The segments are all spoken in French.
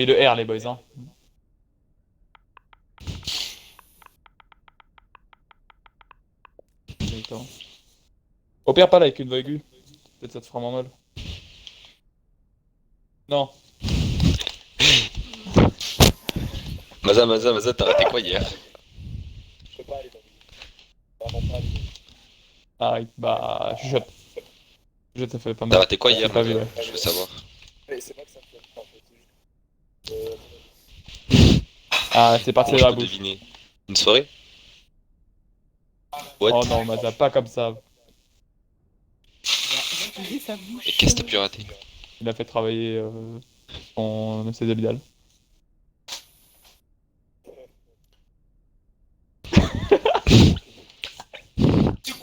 Et le R, les boys, hein. Exactement. Au pire, pas là avec une virgule. Peut-être ça te fera moins mal. Non. Maza, t'as raté quoi hier? Arrête, bah, chuchote. Chuchote, ça fait pas T'as mal. raté quoi J'ai hier, pas vu, Maza? ouais. Je veux savoir. Ah, c'est parti Comment de je la peux bouche. deviner? Une soirée? What? Oh non, Maza, pas comme ça. Utiliser sa Et bouche. qu'est-ce que t'as pu rater? Il a fait travailler ses abidales.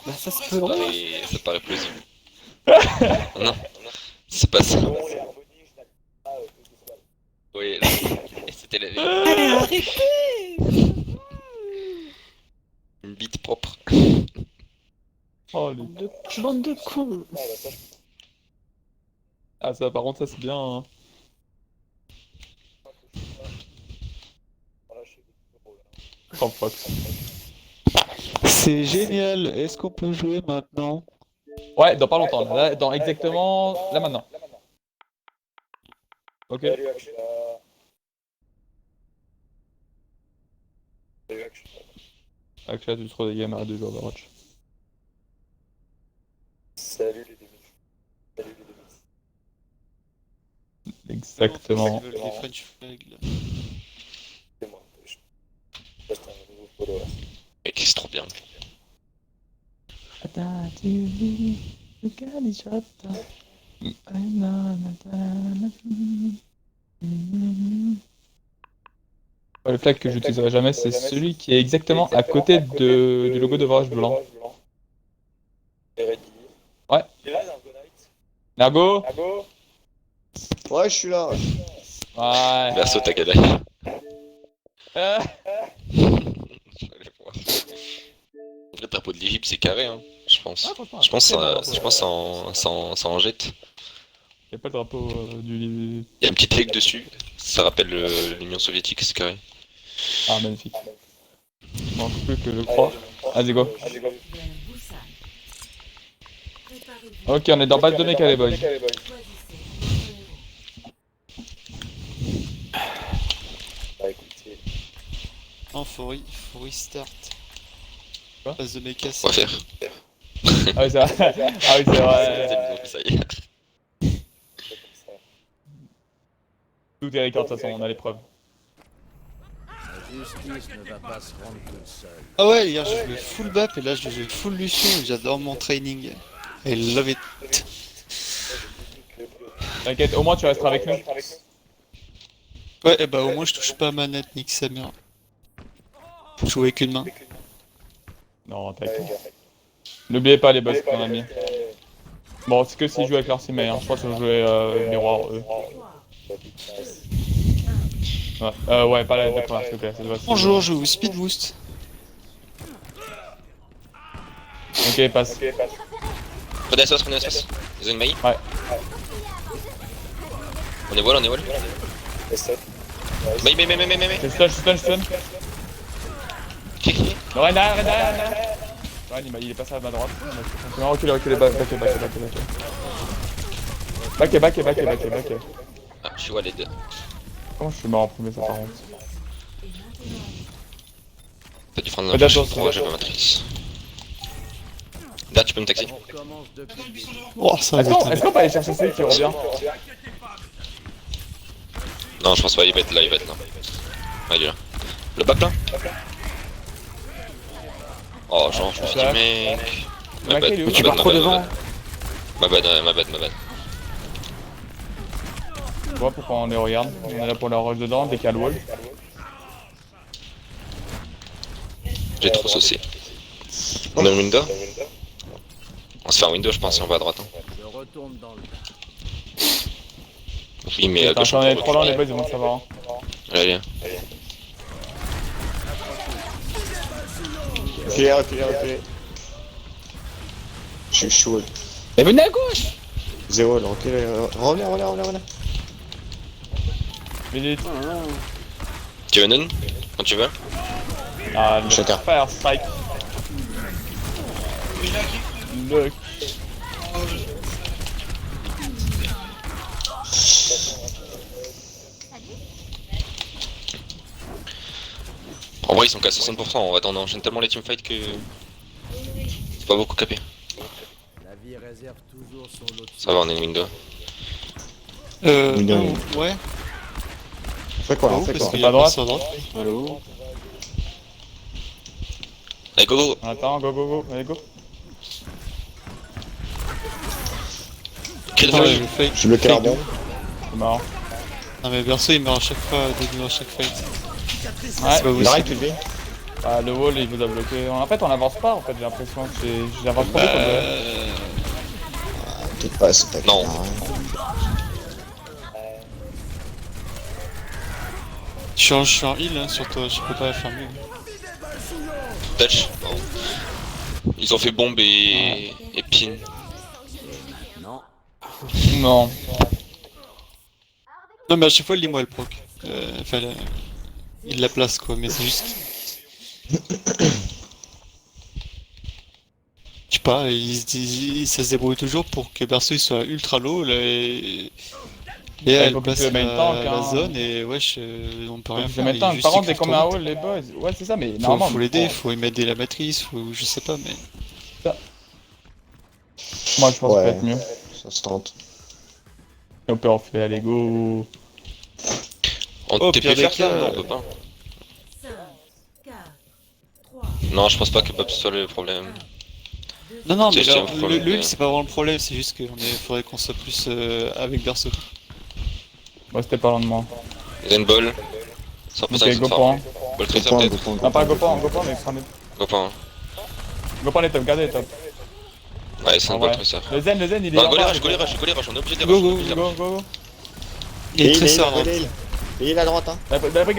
Bah ça se peut. Ça paraît plausible. Non, c'est pas ça. Oui, c'était la Allez, arrêtez. une bite propre. Oh, les... Bande de cons. Ah, ça, par contre, ça, c'est bien, hein. Oh, Fox. C'est génial, est-ce qu'on peut jouer maintenant? Ouais, dans pas longtemps, là, dans exactement... Là, maintenant. Ok. Avec là, tu te des games à 2 joueurs Overwatch. Salut les démis. Exactement. Ils veulent des French flags là. C'est moi. Je poste un nouveau follower. Mec, c'est trop bien. Le flag que j'utiliserai jamais, c'est celui qui est exactement à côté du logo d'Overwatch blanc. Ouais. Nergo? Ouais, je suis là. Ouais. Verso Takada. Euh, Je vais aller voir. Le drapeau de l'Égypte, c'est carré, hein, je pense. Ah, franchement, Je pense très bon que drapeau. ça en jette. Y a pas le drapeau du... Il y a une petite ligue dessus. Ça rappelle l'Union soviétique, c'est carré. Ah, magnifique. Il manque plus que je crois. Vas-y, go. Ok, on est dans base de mecha, les boys. Bah écoutez, Non, faut restart. Quoi Base de mecha, On va c'est... faire. Ah oui, c'est vrai. Ah oui, c'est vrai. Ça y est. c'est comme ça. Tout est record, de toute façon, on a les preuves. Ah ouais, hier je jouais full BAP et là je joue full Lucian et j'adore mon training. I love it. T'inquiète, au moins tu resteras avec nous. Ouais, et bah au moins je touche pas à manette, nique sa mère. Je joue avec une main. Non, t'inquiète. N'oubliez pas les boss qu'on a mis. Bon, c'est que s'ils jouent avec leur teammate, hein. Je pense qu'ils vont jouer miroir, eux. Ouais, ouais, pas la première, s'il te plaît. Bonjour, je vous speed boost. Ok, passe. Prenez la sauce. Ils ont une maille. Ouais. On est wall. Maille. Je stun. Qui Non, Rena. Ouais, il est passé à ma droite. Non, reculez, back. Back. Ah, je suis walled. Comment je suis mort en premier, ça, par contre? T'as dû prendre Fais la flash. attention. Moi, j'ai ma matrice. Là, tu peux me taxer. Oh, ça va être Est-ce qu'on peut aller chercher celui qui revient? Non, je pense pas, il va être là. Ah, il est là. Le back là? Oh, genre, je me suis dit, mec. Ma bad, il est où? Tu pars trop devant. Ma bad. Je vois pourquoi on les regarde. On est là pour la rush dedans, dès qu'il y a le wall. J'ai trop saucé. On a une window? On se fait un window, je pense, si on va à droite. Hein. Oui, mais à Putain, gauche, quand on on est peut trop loin, les reculer. boys ils vont savoir. Hein. Allez. Reculez. Je suis chaud. Mais venez à gauche! Zéro, là, reculez. Revenez. Mais Minute. Tu veux Nun quand tu veux. Ah, le Chacun. Fire Strike. Le... En vrai ils sont qu'à 60%, on enchaîne tellement les teamfights que c'est pas beaucoup capé. La vie réserve toujours son lot de Ça va, on est une window. Window. Ouais. Fais quoi, Oh, on fait parce quoi qu'il y Pas a droite. personne à droite. Allô. Allez go go. Attends, go go go, allez go. Quel Ah ouais, flash. le fake. J'ai bloqué Fake l'arbre. C'est marrant. Non mais Berceau il meurt à chaque fois, début à chaque fight. Ouais. C'est pas Il possible. arrête, tu le vis. Ah, le wall il vous a bloqué. En fait on avance pas en fait, j'ai l'impression que j'avance trop vite. Peut-être pas, c'est pas Non. clair, hein. Je suis en heal hein, sur toi, je peux pas faire mieux. Touch. Non. Ils ont fait bombe et pin. Non. Non. Non mais à chaque fois il dit moi le proc. Fallait... Il la place quoi, mais c'est juste... Je sais pas, ça se débrouille toujours pour que Berceau il soit ultra low là, et il elle faut place que tu la, le tank, la hein. zone et wesh, on peut rien Je faire. mets il tant, juste par contre, il dès qu'on met un court trop wall, les boys. Ouais, c'est ça, mais vite. normalement. Faut l'aider, faut y mettre des la matrice, faut... je sais pas mais... Moi, je pense que ça Ouais. peut être mieux. Ça se tente. Et on peut en faire, allez go. On Oh, TP pire des faire ça? cas, Non, on peut pas. Non, je pense pas que Bob soit le problème. Non non mais C'est là, un problème, le mais- c'est pas vraiment le problème, c'est juste qu'il faudrait qu'on soit plus avec Berceau. Moi, c'était pas loin de moi. Ils ont une ball. 100% Ok, ils sont go forts. point. Ball Go tracer point, peut-être. go point, go Non, pas point. go point, mais prenez. Go point. Go point les top, gardez les top. Ouais, c'est un En ball vrai. tracer. Le zen, il est. Bah, en go les bas. rush, go les rush, go les rush, on est obligé de les Go, rush. go, on est obligé de les rush. Go. Il est très sort. Il est à droite, hein. La brique.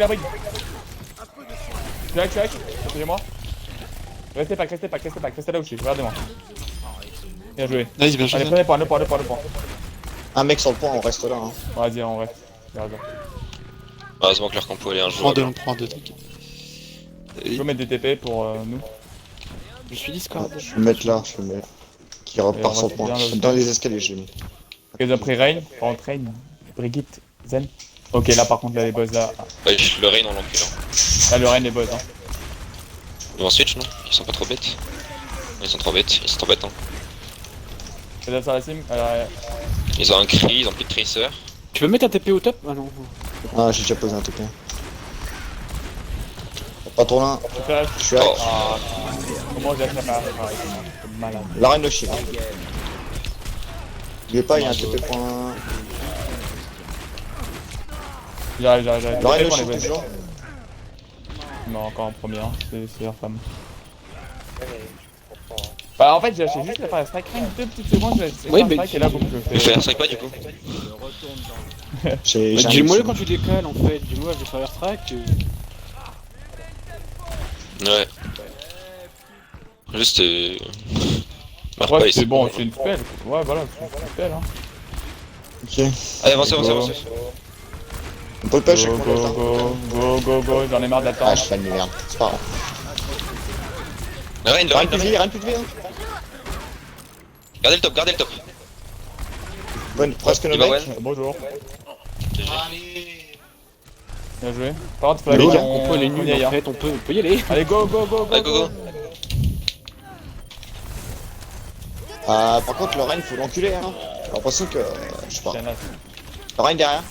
Tu hack, protégez-moi. Restez pas, restez là où je suis, regardez-moi. Bien joué. Nice, bien joué. Allez, prenez point, le point. Un mec sur le point, on reste là, hein. Vas-y, on reste. Regarde. Heureusement que leur compo elle est un jour. On prend deux, t'inquiète. Je vais mettre des TP pour nous. Je suis Discord. Je vais le mettre là, je vais le mettre. Qui Et repart on sur le va point. bien le- Dans les escaliers, j'ai mis. Ok, ils ont pris Rain, rentre Rain, Brigitte, Zen. Ok, là par contre, là les boss là. Ouais, le rain on l'encule. Là le Rain, les boss, hein. Ils vont switch, non? Ils sont pas trop bêtes. Ils sont trop bêtes, hein. C'est là sur la sim. Ils ont un cri, ils ont plus de tracer. Tu peux mettre un TP au top? Ah non. Ah, j'ai déjà posé un TP. Pas trop loin. Je suis hack. Oh. Comment j'ai fait ça? C'est malade. La reine de chien. N'oubliez pas, il y a un TP point. J'arrive. La reine de TP pour chien, les boss. toujours. Non, encore en premier, hein. C'est leur femme. Bah en fait j'ai lâché juste le Fire Strike, rien que 2 petites secondes, j'ai lâché Oui, le Fire mais- Strike et là boum je Le fais... faire strike pas du coup. J'ai un Dis-moi outil. quand tu décales en fait. Dis-moi, je vais faire Strike. Ouais. Juste. Marque Ouais pas, c'est c'est bon, c'est une spell. Ouais voilà, c'est une spell hein. Ok. Allez, avancez. On peut le pêche, Go, avec mon go, go, j'en ai marre Ah, d'attendre. je fais de merde. C'est pas grave. Le rain, Rien de plus de vie, rien de plus de vie, hein. Gardez le top. Bonne, presque Il nos va mecs. well. Bonjour, GG. bien joué. Par contre, faut Mais aller les On peut les nuls en hein. fait, on peut y aller. Allez go. Allez, go. Ah, par contre, le Reign, faut l'enculer, hein. J'ai l'impression que. Je sais pas. Tiens, là. Le Reign derrière.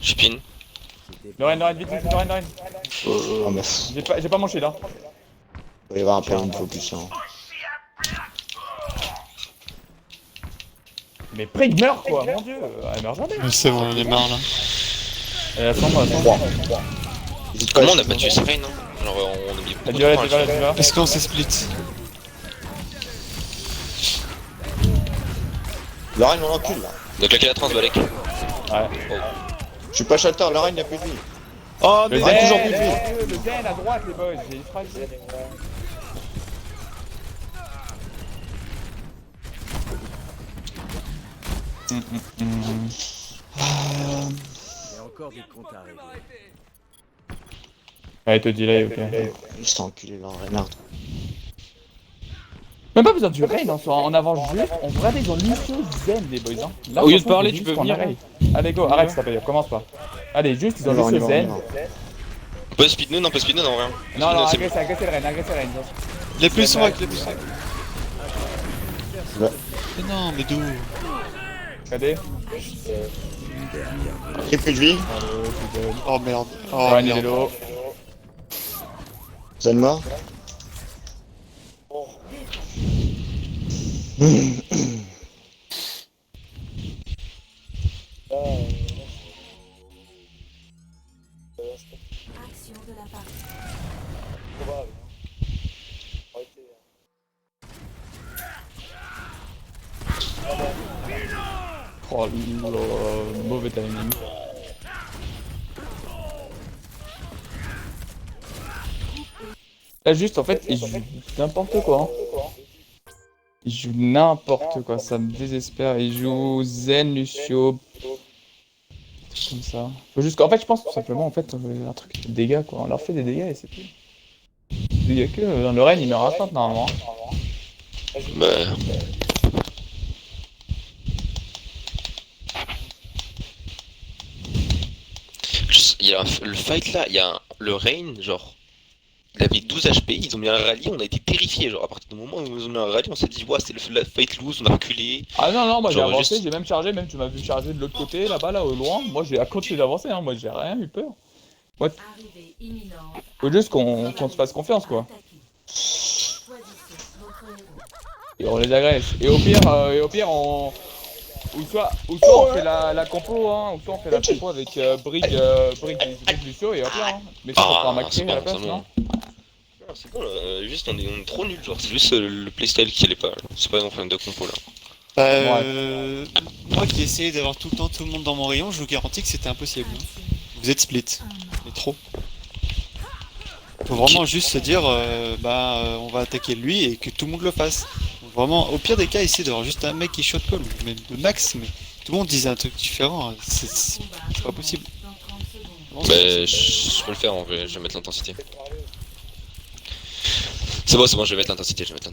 Je pin. Lorraine, vite, Lorraine. Oh, mais. J'ai pas mon shield hein. Il va y avoir un peu de focus, hein. Mais Prig meurt quoi, mon dieu, elle meurt jamais. C'est bon, on est marre là. Elle a 100 3. Comment on a pas tué ce rain, hein? Genre, on oublie beaucoup de Tu points, vas. Est-ce qu'on s'est split? Le Reign, on l'encule, là. De claquer la trans, Balek. Ouais. Je suis pas shelter, le Reign n'a plus de vie. Oh, Le mais Reign, Zen, toujours plus de vie. mon Dieu, le Zen à droite les boys, j'ai une phrase. encore des comptes à régler. Ouais, te delay, ok. Ils sont enculés là, Reynard. Même pas besoin du raid, hein, on avance juste, on regarde, ils ont Lucio Zen, les boys. Hein. Là, Au lieu de franchement, parler, faut tu juste peux qu'on venir, arrête. Allez, go, arrête, ça paye, commence pas. Allez, juste, ils ont On y Lucio va, on y Zen. va. On peut speed nous, on peut speed nous, non, rien. Non, non, C'est agressez le raid, agressez le raid. Les plus wack, les plus wack. Ouais. Mais non, mais d'où? Regardez. J'ai plus de vie. Oh merde. Oh Ryan, il est merde. low. Zen mort. Action de la partie. Oh, le mauvais timing. Là, juste, en fait, ils jouent n'importe quoi. Hein. Ils jouent n'importe quoi, ça me désespère. Ils jouent Zen, Lucio. Comme ça. Faut juste... En fait, je pense tout simplement, en fait, un truc de dégâts, quoi. On leur fait des dégâts et c'est tout. Il y a que dans le raid, il meurt à 30 normalement. Bah. Il y a le fight là, il y a le Rain, genre. Il avait 12 HP, ils ont mis un rallye, on a été terrifiés. Genre, à partir du moment où ils ont mis un rallye, on s'est dit, ouais, c'est le fight loose, on a reculé. Ah non, non, moi j'ai Genre, avancé, juste- j'ai même chargé, même tu m'as vu charger de l'autre côté, là-bas, là, au loin. Moi j'ai continué d'avancer, hein, moi j'ai rien eu peur. Arrivée imminente. Faut juste qu'on se fasse confiance, quoi. Choisissez votre héros. Et on les agresse. Et au pire, on... Ou soit on fait la compo, hein, ou soit on fait la compo avec Brig Lucio et hop là, hein. Mais ça, ça fera un max c'est à la bon, place, c'est bon. non? Non, c'est bon, là, juste on est trop nuls, genre, c'est juste le playstyle qui allait pas. C'est pas un problème de compo là. Moi qui essayais d'avoir tout le temps tout le monde dans mon rayon, je vous garantis que c'était impossible. Hein. Vous êtes split. Mais trop. Faut vraiment juste se dire, on va attaquer lui et que tout le monde le fasse. Donc vraiment, au pire des cas, essayer d'avoir juste un mec qui shot call, ou même le max, mais tout le monde disait un truc différent, hein. C'est pas possible. Dans 30 secondes. Vraiment, Bah, je peux le faire en vrai, je vais mettre l'intensité. C'est bon, je vais mettre l'intensité, Je préfère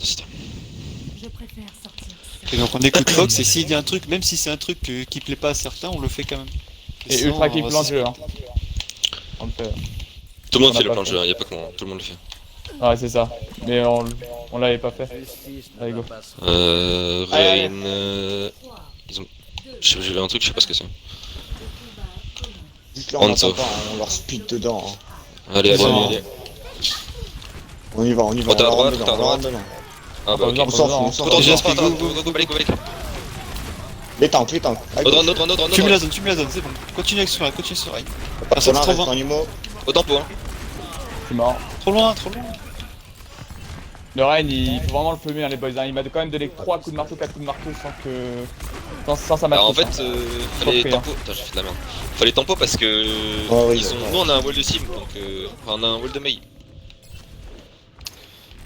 sortir. Et donc on écoute Fox, et s'il dit un truc, même si c'est un truc qui plaît pas à certains, on le fait quand même. Et sinon, ultra kick on va plan de se- jeu, hein. On le fait. Tout le monde On a fait le pas plan de fait. jeu, y'a pas que moi, tout le monde le fait. Ouais, c'est ça. Mais on l'avait pas fait. Justice Allez, ne go. va pas se Allez, Rain, ils ont... J'ai vu un truc, je sais pas ce que c'est. Juste là, on Hanzo. attend pas, hein, on leur speed dedans. Hein. Allez, allez, Vraiment. allez. On y va, on y va. Oh, t'es à on droite, rentre t'es à dedans, on rentre droite. dedans. Ah bah ok. Pas On s'en besoin, fout, hein. on s'en Attends, fout. déjà, Déjà, go, balai. Les tanks, les tanks. Au drone, Tu me la donnes, c'est bon. Continue avec Sorail, continue sur Sorail. Pas ça, de c'est trop reste loin. en IMO. Au tempo, hein. C'est mort. Trop loin, trop loin. Le Rain, il faut vraiment le fumer, hein, les boys. Hein. Il m'a quand même donné 3 coups de marteau, 4 coups de marteau sans ça Alors en matrice, fait, hein. fallait pris, tempo. Putain, j'ai fait de la merde. Fallait tempo parce que. Oh, oui, ils ont... d'accord. Nous on a un wall de sim, donc enfin, on a un wall de mail.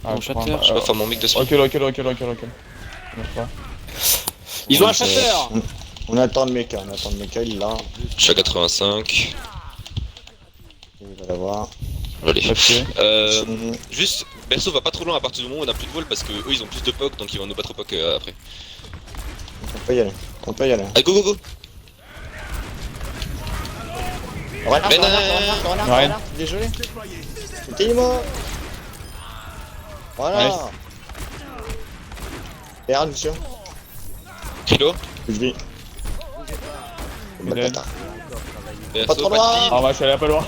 Ah, Bon, je crois, Shatter. Je sais pas faire mon mec de speed. Recule. Marche pas. Ils ont un shatter. On attend le mecha, il est là. Je suis à 85. Il va l'avoir. Allez. Ok. Juste, perso va pas trop loin à partir du moment où on a plus de wall parce que eux ils ont plus de poke donc ils vont nous battre poke après. On peut y aller. Allez, go. Renard, Mais non, Renard, désolé. C'était IMO. Voilà. Nice. Et regarde, monsieur. Krilo, Je vis. Il est- Bâtard. perso, Pas trop pas loin. de speed. Ah, moi je suis allé un peu loin.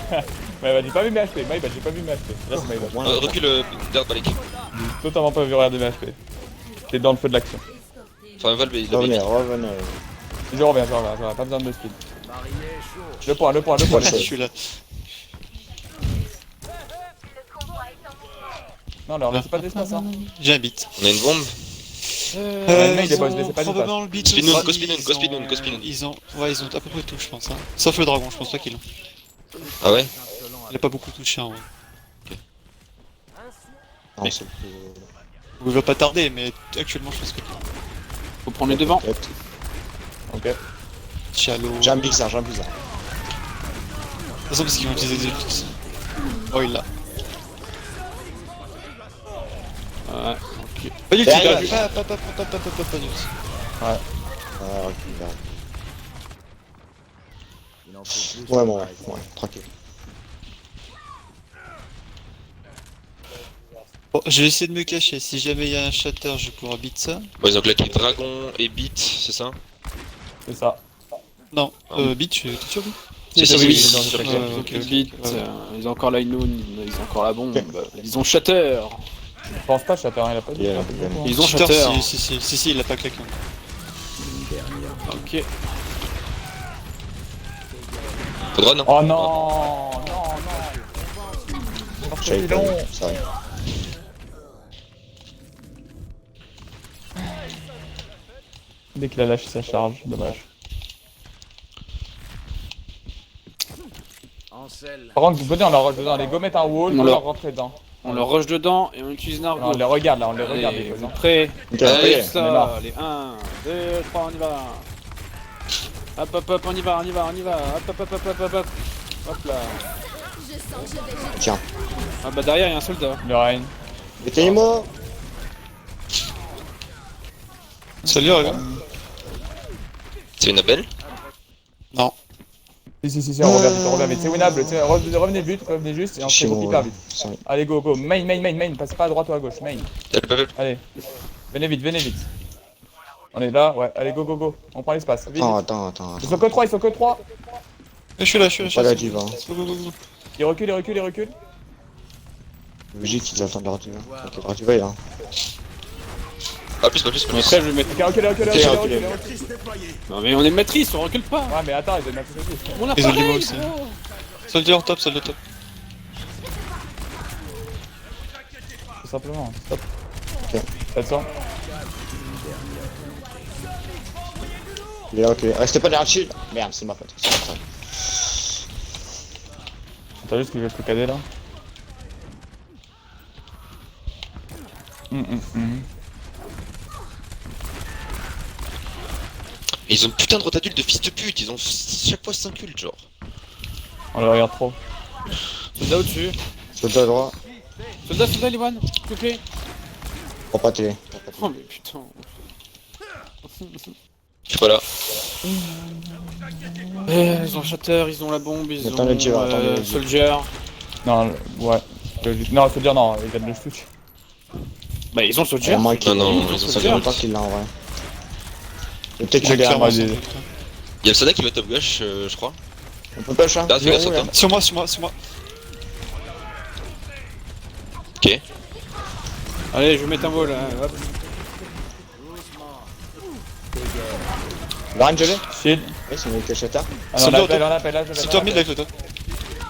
Mais j'ai pas vu mes HP. Maïba, j'ai pas vu mes HP. Là, c'est Maïba. Voilà. Recule, dirt balai. J'ai totalement pas vu regarder mes HP. T'es dans le feu de l'action. Enfin, Valve il Revenez, avait. revenez. Je reviens. Pas besoin de me speed. marier chaud. Le point. Je suis là. Non, leur laissez pas d'espace, hein. J'ai un beat. On a une bombe. le mec, Ils les boys, ont laissez pas probablement le beat. Spin-on, aussi, go spin-on, ils go spin-on, ont- go spin-on. Ils ont à peu près tout, je pense. Hein. Sauf le dragon, je pense pas qu'ils l'ont. Ah ouais? Il a pas beaucoup touché en vrai. Non, c'est plus. Il va pas tarder, mais actuellement, je pense que Faut prendre les devants. Peut-être. Ok. Chalo. J'ai un bizarre. toute façon, parce qu'ils vont utiliser des ultis. Oh, il l'a. Ouais, ok. Pas du tout, Derrière, pas du tout. Ah, ok, là. Il en faut plus. Ouais, bon, ouais, tranquille. Bon, je vais essayer de me cacher. Si jamais il y a un shatter, je pourrai beat ça. Bon, ils ont claqué Dragon et Beat, c'est ça? C'est ça. Non, beat, t'es sûr? C'est ça, oui, oui, oui, c'est dans sûr le que- paquet. Ils ont ok, que le ok, beat, ouais. ils ont encore l'Ainoun, ils ont encore la bombe, ils ont Shatter. Je pense pas, Chaperon, il a pas dit. Yeah, un peu yeah. beaucoup, hein. Ils ont Shatter, Shatter. si, il l'a pas claqué. Ok. Faudra, non? Oh non, non, non. Parce J'avais que pas long. vu, ça arrive. Dès qu'il a lâché sa charge, dommage. Ansel. Par contre, vous pouvez, on leur rush dedans. Les go mettre un wall, On on leur- leur rentrer dedans. On leur rush dedans et on utilise Non, Nargo. on les regarde là, on les regarde les Allez, go. vous êtes prêts? Ok, Allez, après, on est Ça, mort. allez, 1, 2, 3, on y va. Hop, hop, hop, on y va, on y va, on y va. Hop, hop, hop, hop, hop, hop, hop. Hop là. tiens. Ah bah derrière, il y a un soldat. Le Rein. Mettez-moi. Salut, regarde. C'est une belle? Si, on revient vite, c'est winnable. Revenez vite, revenez juste et on se Chez regroupe moi, hyper vite. sorry. Allez, go, go. Main, passez pas à droite ou à gauche, main. Allez. Venez vite. On est là, ouais. Allez, go, go, go. On prend l'espace. Vite. Attends. Ils sont que 3, Je suis là. Pas la diva. Go, go, go, go. Ils reculent. Logique, ils attendent leur diva. Ok, leur diva est là. Pas plus. Après, je vais mettre. Ok, reculez. Non mais on est maîtrise, on recule pas. Ouais, mais attends, ils ont mettre aussi. On a Ils ont pareil, du mot aussi. gros. Soldier en top, soldier top. Tout simplement. Stop. Ok. 700. Il est là, ok. Restez pas derrière le shield. Merde, c'est ma faute. C'est ma faute. T'as juste qu'il veut se cader là. Mais ils ont une putain de rotadules de fils de pute, ils ont chaque fois 5 ults, genre. On le regarde trop. Soldat au-dessus. Soldat à droite. Soldat, Liwan, s'il te plaît. Prends pas télé. Oh mais putain. Je suis pas là. Ils ont Shatter, ils ont la bombe, ils Attends, ont le tir, attends, le tir. Soldier. Non, ouais. Non, faut dire non, il vient de le switch. Bah ils ont le Soldier. Moi qui. Non, ils ont Ça ça. fait longtemps qu'il l'a en vrai. Et peut-être que je Clairement, garde. vas-y. sans doute. Y'a le Sada qui va top gauche, je crois. On peut pas chat. Là, fais gaffe sur toi. Sur moi. Ok. Allez, je vais mettre un wall là. Hop. Varane, je l'ai. Shield. Ouais, c'est mon cacheta. Ah, Soldat on au top. appelle là. C'est toi mid avec le top.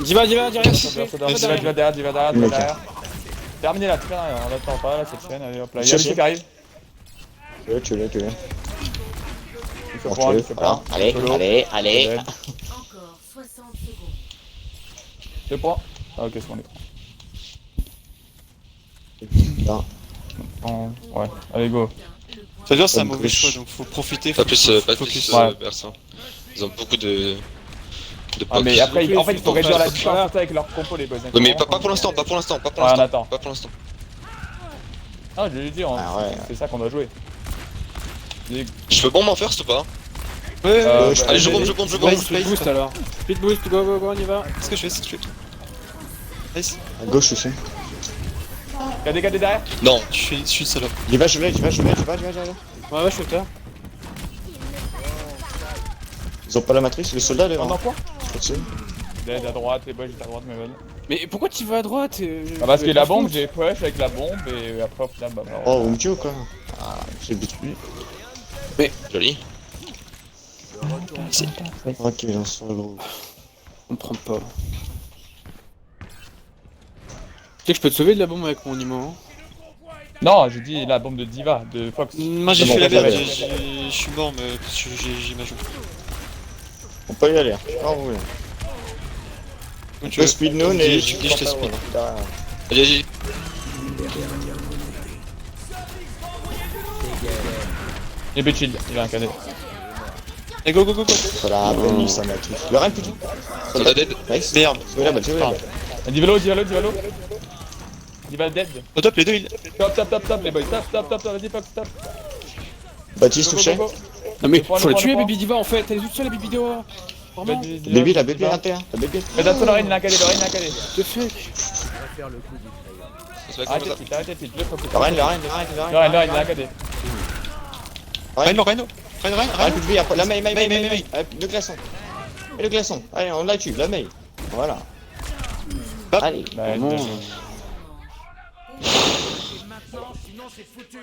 Diva, derrière, s'il te plaît. Diva derrière. Terminé là, tout derrière, on l'attend pas là, cette chaîne, allez hop là. Il y a Cherche. Lucie qui arrive. Tu l'as. Il se Bon, prend, tu il se l'as. prend. Allez, Solo. allez. Encore 60 secondes. Je prends. Ah ok, c'est bon, on est Non. prend. Ouais, allez go. C'est-à-dire c'est un Comme mauvais Chris. choix, donc faut profiter. Pas plus, pas focus. plus, Ouais. Bersin. Ils ont beaucoup de Ah mais pop. après, en fait, il faut réduire la Voilà. distance avec leur compo les boys. Ouais, mais pas pour l'instant, pas pour l'instant. Ouais, on attend. Pas pour l'instant. Ah, je vais lui dire, Ah ouais. c'est ça qu'on doit jouer. Je peux bomb en first ou pas? Ouais, je- Allez, je bombe. Bon, speed boost alors. Speed boost, go, on y va. Qu'est-ce que je fais? Nice. À gauche aussi. KD derrière. Non. Je suis salope. J'y vais. Ouais, shooter. Ils ont pas la matrice, les soldats On là. en quoi Merci. Dead à droite, les boys, j'étais à droite, mais bonne. Mais pourquoi tu vas à droite Ah, parce que la bombe, j'ai push avec la bombe et après, au final, bah. Oh, vous me tuez ou quoi? Ah, c'est le but. Joli. Ok, on se regroupe. On prend pas. Tu sais que je peux te sauver de la bombe avec mon Nimo. Non, j'ai dit la bombe de Diva, de Fox. Moi j'ai C'est fait bon, la ça bête, va. je suis mort mais parce que j'ai ma joue. On peut y aller. Oh, oui. On Donc peut speed noon et je te speed. Allez. Il est shield, il a un cadet. Et go go go go. Voilà, belle ça m'a tout. Le rein plus tout. Soldat dead. Nice. Merde. Voilà, voilà. Divalo. Dival dead. Au top les deux ils. Top, les boys. Top, vas-y, Fox, top. Baptiste Go, touché. go, go. Non mais Le point, faut le la point, tuer le point. Baby Diva en fait, elle est toute seule la Baby Diva. Vraiment. Baby, la baby, 1T1. La baby. Mais d'abord, le Rain, il a un calé, The fuck. Je préfère le coup du crayon. Ça se fait comme ça. Arrêtez, le focus. Le rein, Le Rain, il a un calé. Rhino. Rein plus de vie, après la main. Le glaçon. Et le glaçon. Allez, on la tue, la main. Voilà. Hop. Allez. Bah, Bon. Et maintenant, sinon c'est foutu.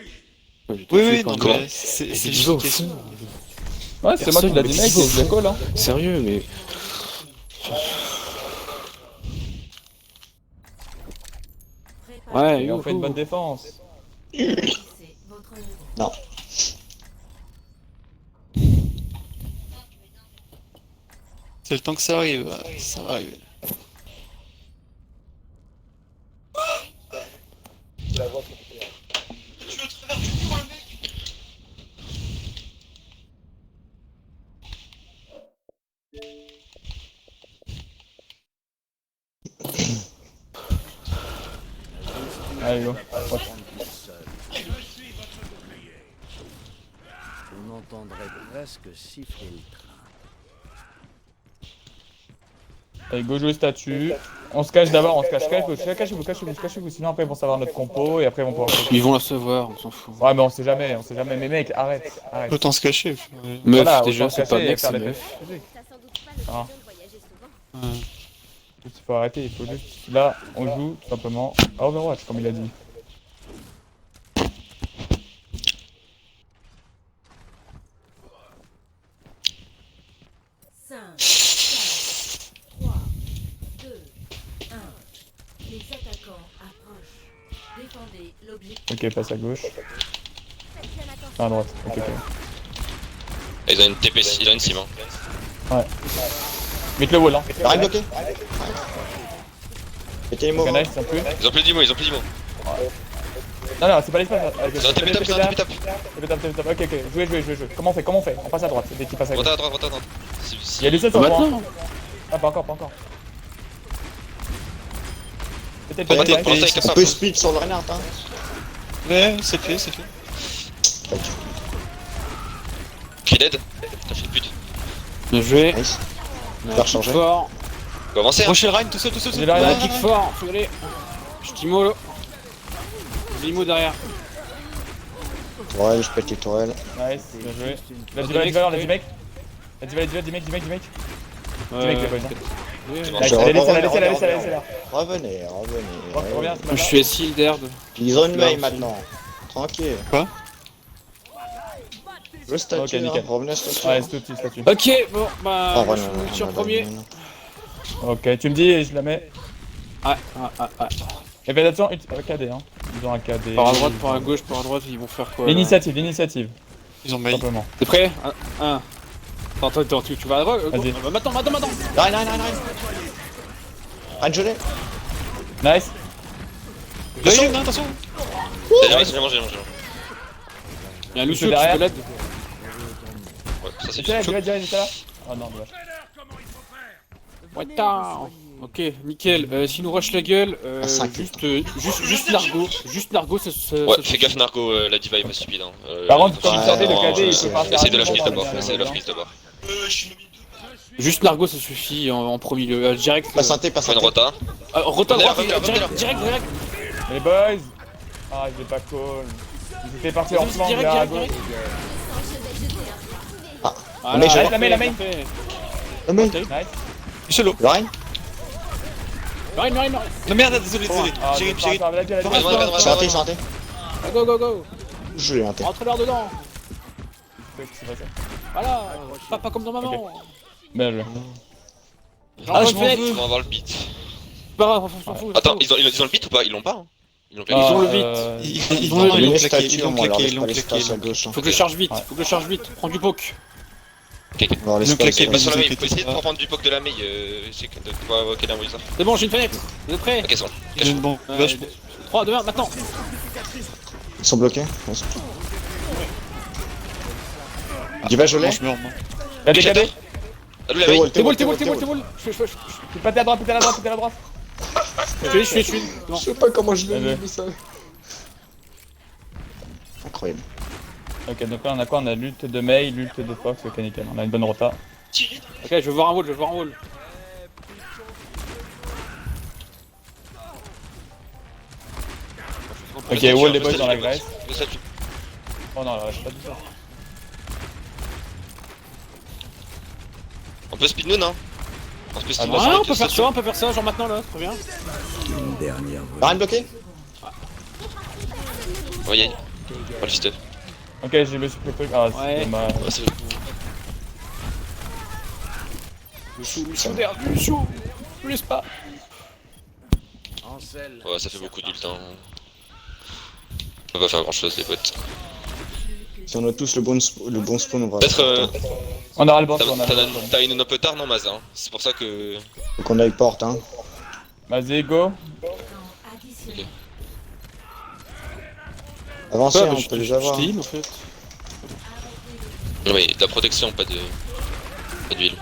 Oui, non, Comment mais c'est C'est juste Diva une au question. fond. ouais, c'est moi qui l'a dit, mec, c'est le call, hein. Sérieux mais. Ouais, Et on fait une bonne défense. C'est votre niveau. Non. C'est le temps que ça arrive, ça va arriver. Allez, go. Prendre tout seul. On entendrait presque siffler le train. Allez, go jouer statue. On se cache d'abord, cachez-vous, sinon après ils vont savoir notre compo et après ils vont pouvoir. Ils vont la savoir, on s'en fout. Ouais, mais on sait jamais, mais mec, arrête. Autant se cacher. Meuf, Voilà, déjà, autant c'est se pas cacher et mec, faire c'est les meuf. meufs. T'as sans doute pas l'occasion Ah. de voyager souvent. Il faut arrêter, il faut juste. Là, on joue tout simplement à Overwatch, comme il a dit. Cinq, 4, 3, 2, 1. Les attaquants approchent. Défendez l'objectif. Ok, passe à gauche. Faites bien attention. Ah, à droite, ok. Ils ont une TP, ils ont une sim. Hein. Mettez le wall, hein. Le rein bloqué. Mettez les mots. Ok, nice, en plus. Ils ont plus d'IMO, ils ont plus d'IMO. Non, c'est pas l'espace. Ils ont un TP top, ils ont un TP top. Ok, jouez. Comment on fait? On passe à droite, dès qu'il passe à gauche. Rota à droite. Il y a des sets Bah, sur le point. maintenant. Ah, pas encore. Peut-être Faut pas, mater, ouais. pour l'instant, il casse On un peut peu. split sur le Reinhardt, hein. Ouais, c'est fait. Qui est dead. T'as fait de pute. Bien joué. Nice. On a Faire un kick changer. fort. Faut avancer, hein. Prochain Rhin, tout seul. J'ai le On a un Reinhardt. kick fort, faut y aller. Je t'imo là. Limo derrière. Ouais, je pète les tourelles. Nice, bien joué. La Ok, diva, mec, la D-Make. La diva, D-Make. D-Make, les boys. hein. C'est bon. Nice, Je allez, reviens, laissez-la. Revenez. Reviens, Je suis SI d'Erd. Ils ont une Là main aussi. maintenant. Tranquille. Quoi? Le statut, Ok, nickel. revenez à statut. Ouais, statue. Ok, bon, bah, Ah, moi voilà, je suis en voilà, premier. voilà. Ok, tu me dis et je la mets. Ah. Et fais attention, KD, hein. Ils ont un KD. Par à droite, par à gauche, par à droite, ils vont faire quoi là L'initiative, Ils ont mail. simplement. T'es prêt? Un. Attends, tu vas à droite? Vas-y. Maintenant. Rein. Rein gelé. Nice. Attention. J'ai mangé. Il y a un Lucio qui derrière. peut l'aide. Ouais, ça c'est C'est chaud. là, j'étais là. Oh non, dommage. What? Ok, nickel. S'il nous rush la gueule, À cinq. juste Nargo. Juste Nargo, ça Ouais, fais gaffe Narco, la diva est pas stupide. Hein. Par contre, quand Ouais, il sortait de non, KD, il je peut partir. Essaye de la rapidement freeze dans d'abord, le- essaye de la freeze d'abord. Juste Nargo, ça suffit en premier lieu. Direct. Pas santé. Fais une rota. Rota Revenez là, droite, revenez là. direct. Les boys. Ah, il est pas cool. Ils étaient partis en flanc, Direct, là, à direct. gauche. Voilà, Mais j'ai- la main. parfait. Le main. Nice. Solo. Le Rein. Marine. Non merde, désolé. Ah, J'ai c'est pas grave, vas-y. Santé. Go. Je l'ai inté. Rentre leur dedans. C'est pas ça. Voilà. Pas comme dans maman. Bien joué. Ah, je m'en veux. On va avoir le beat. Pas grave, on s'en fout. Attends, ils ont le beat ou pas? Ils l'ont pas, hein. Ils l'ont Ils ont le beat. Ils ont l'ont le claqué, statut, ils l'ont on va leur claqué, laisse pas l'espace à gauche. hein. Faut que je charge vite, Prends du poke. Ok. On va leur laisser Ils ont pas claqué, Pas l'espace. sur la main, inquiétez faut essayer de pas. prendre du poke de la main. Je sais que tu vas invoquer d'un wizard. C'est bon, j'ai une fenêtre. Vous êtes prêts? Ok, c'est bon. J'ai une bombe. Vache. 3, 2, 1, maintenant. Ils sont bloqués. Diva gelé. Je meurs, moi. KD, KD. Allo la T'es veille. wall, T'es boule, t'es t'es wall, boule, t'es boule, t'es boule. Tu peux péter à droite, péter à la droite, péter à la droite. Je suis. Non. Je sais pas comment je l'ai Allez. mis ça. Incroyable. Ok, donc là on a quoi? On a l'ult de Mei, l'ult de Fox, ok nickel. On a une bonne rota. Ok, je veux voir un wall, je veux voir un wall. Ok, wall les boys dans la graisse. Je sais, tu- Oh non, là, c'est pas du tout. On peut speed noon, hein. On peut speed Ah, noon. Ouais, on peut faire ça, on peut faire ça, genre maintenant là, très bien. Une dernière Rien bloqué? Ouais, y'a. Oh, le stuff. Ok, j'ai le super truc. Ah, c'est Ouais. dommage. Ouais, c'est Lucio, je laisse pas. Ansel. Ouais, ça fait beaucoup d'ult, hein. On peut pas faire grand chose, les potes. Si on a tous le bon spawn, on va. Peut-être. On aura le boss, on a le boss. T'as une un peu tard, non, Maz, hein. C'est pour ça que. Faut qu'on aille porte, hein. Vas-y, go. Additionnel. Avancez, hein, on peut les avoir. Je t'heal en fait. Non, mais de la protection, pas de. Pas d'huile.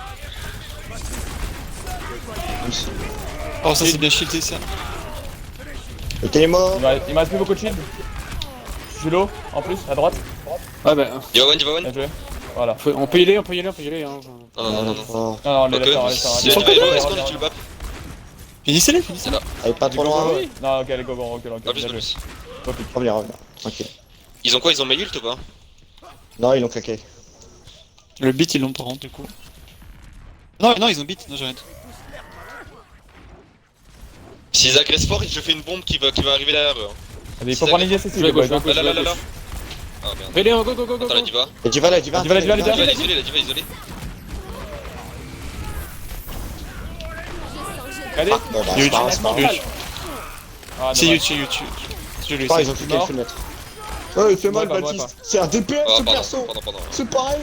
Oh, ça c'est bien shieldé ça. Le télémo. Il me reste plus beaucoup de shield. Je suis low, en plus, à droite. Ouais, bah. Diva one. Bien joué. Voilà. On peut y aller, on peut y aller. Hein. Non. Non, non, on les laisse faire, on les laisse faire. Si Diva est low, est-ce qu'on tue le bap? Finissez-les, finissez. Allez, pas trop loin. Non, ok, allez, go, on recule, Pas plus, bien pas joué. plus. Reviens, reviens. Tranquille. Ils ont quoi? Ils ont mail ult ou pas? Non, ils l'ont claqué. Le beat ils l'ont pas rendu du coup. Non, ils ont beat, non j'arrête. S'ils agressent fort, je fais une bombe qui va arriver derrière eux. Vas-y, il faut prendre les ISS ici, les boys. Je vais Là. Ah merde. Allez, go. Attends, la Diva. Et Diva là, Diva. Diva, La Diva isolée. Allez. Bon, bah, Huge, c'est pas grave, c'est pas grave. huge. Ah, C'est dommage. huge. Je l'ai Ah, ils ont cliqué le fenêtre. Ouais, il fait mal, Ouais, bah, Baptiste. C'est un DPS Oh, ce pardon. perso. C'est pareil.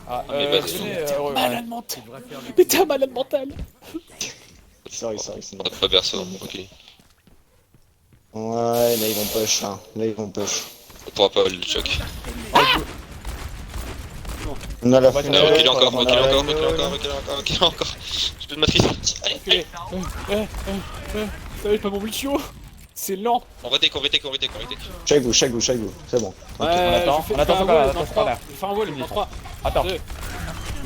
Ah, Mais vas-y. venez, Malade mental. Mais t'es un malade mental. Sorry, c'est On a pas perso, ok. Ouais, là ils vont push, hein. Là ils vont push. On pourra pas le choc. On a la Ouais, fenêtre. Recule encore, on a recule la- encore. Je peux te matrice. Allez, Ça va être pas mon Lucio. C'est lent. on retake. Check vous, c'est bon. Ouais, attend, on attend un son wall corner, dans attends son 3. corner. Je vais faire un wall dans 3. Attends, 2,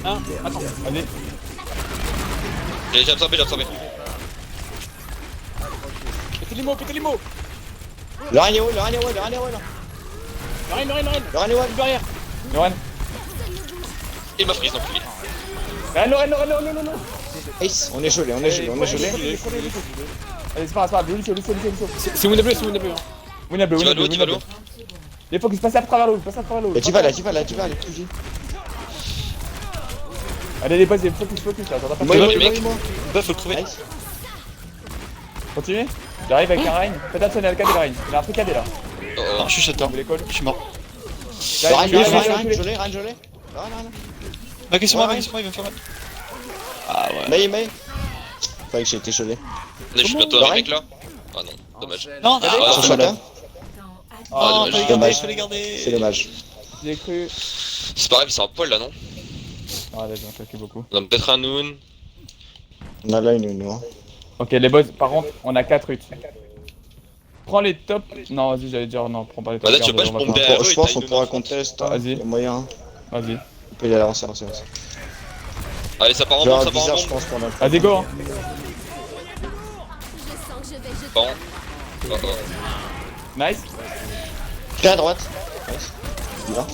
1, attends. vas-y. J'ai absorbé. Pétez les mots. Le Ryan est où, le Ryan. Lorraine. Le Ryan est où? Barrière. Loren. Il m'a freeze, donc lui. Loren. Ace, on est gelé. Allez, c'est pas grave, Lucio. C'est winnable, hein. Winnable. Tu vas l'eau. Il faut qu'il se passe à travers l'eau, Et Diva là, elle est tout vie. Allez, les boys, focus là, t'entends pas. Moi, Moi, les moi, mecs. moi. Bah faut le crever. Nice. Continue. J'arrive avec un Rein. Faites attention, il a le KD Rein. Il a un truc KD là. Oh, Non, je suis shutdown. Vous voulez call? Je suis mort. Le Ryan, J'arrive, gelé. Le Ryan. Ok, sur moi, Ouais. il va me faire mal. Ah ouais. May. Fallait que j'ai été gelé. je suis bientôt Lorraine avec là. Ah non, dommage. Non, Ah, Attention dommage. là. Ah, dommage. Dommage. fallait garder. C'est dommage. J'ai cru. C'est pas grave, ils sont à poil là, non? Ah, là, j'ai claqué beaucoup. On a peut-être un Noon. On a là une nous. Ok, les boys, par contre, on a 4 UT. Prends les tops. Non, vas-y, j'allais dire non, prends pas les tops. Bah là, tu veux pas, garde, je on va bombe faire- derrière eux Je et pense t'as qu'on une pourra Noon. contest. Vas-y. Il y a moyen. Vas-y. On peut y aller avancer. Allez, ça part en Je vais bombe, avoir ça part bizarre, en je bombe. pense, pour notre. Vas-y, go. Hein. Je sens que je vais jeter. Bon. Oh. Nice. Tiens à droite. Nice. Diva.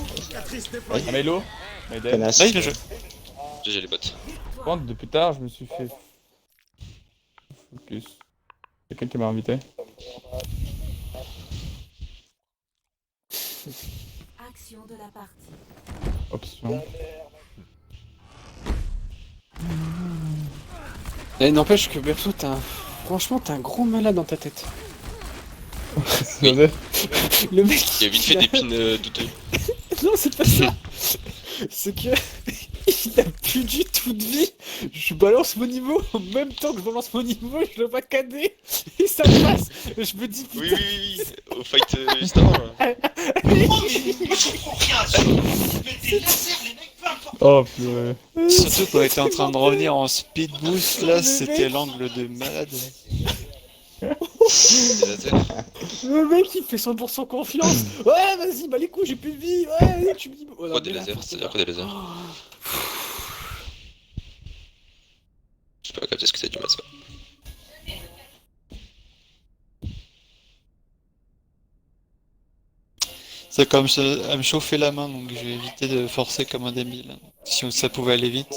Ah, mais low. Mais dead. Tenace. Nice, bien joué. GG les bots. Par contre, depuis tard, je me suis fait. Focus. Quelqu'un qui m'a invité. Action de la partie. Option. Et n'empêche que Berso, franchement, t'es un gros malade dans ta tête. Vas-y. Le mec. Il y a vite fait des pins douteux. Non, c'est pas ça. C'est que. Il a plus du tout de vie. Je balance mon niveau en même temps que je balance mon niveau, je le vois cader et ça passe. Je me dis Oui, putain. oui, au fight juste avant. Là. Oh purée. Surtout qu'on était en train de revenir en speed boost, là, c'était l'angle de malade. Des lasers. Le mec il fait 100% confiance. Ouais, vas-y, bah les coups, j'ai plus de vie. Ouais, vas-y, tu me dis. Oh, non, Quoi des mais là, lasers? faut- C'est-à-dire quoi des lasers? Je sais pas capter ce que c'est du masse. C'est comme ça, à me chauffer la main, donc j'ai évité de forcer comme un débile. Si ça pouvait aller vite.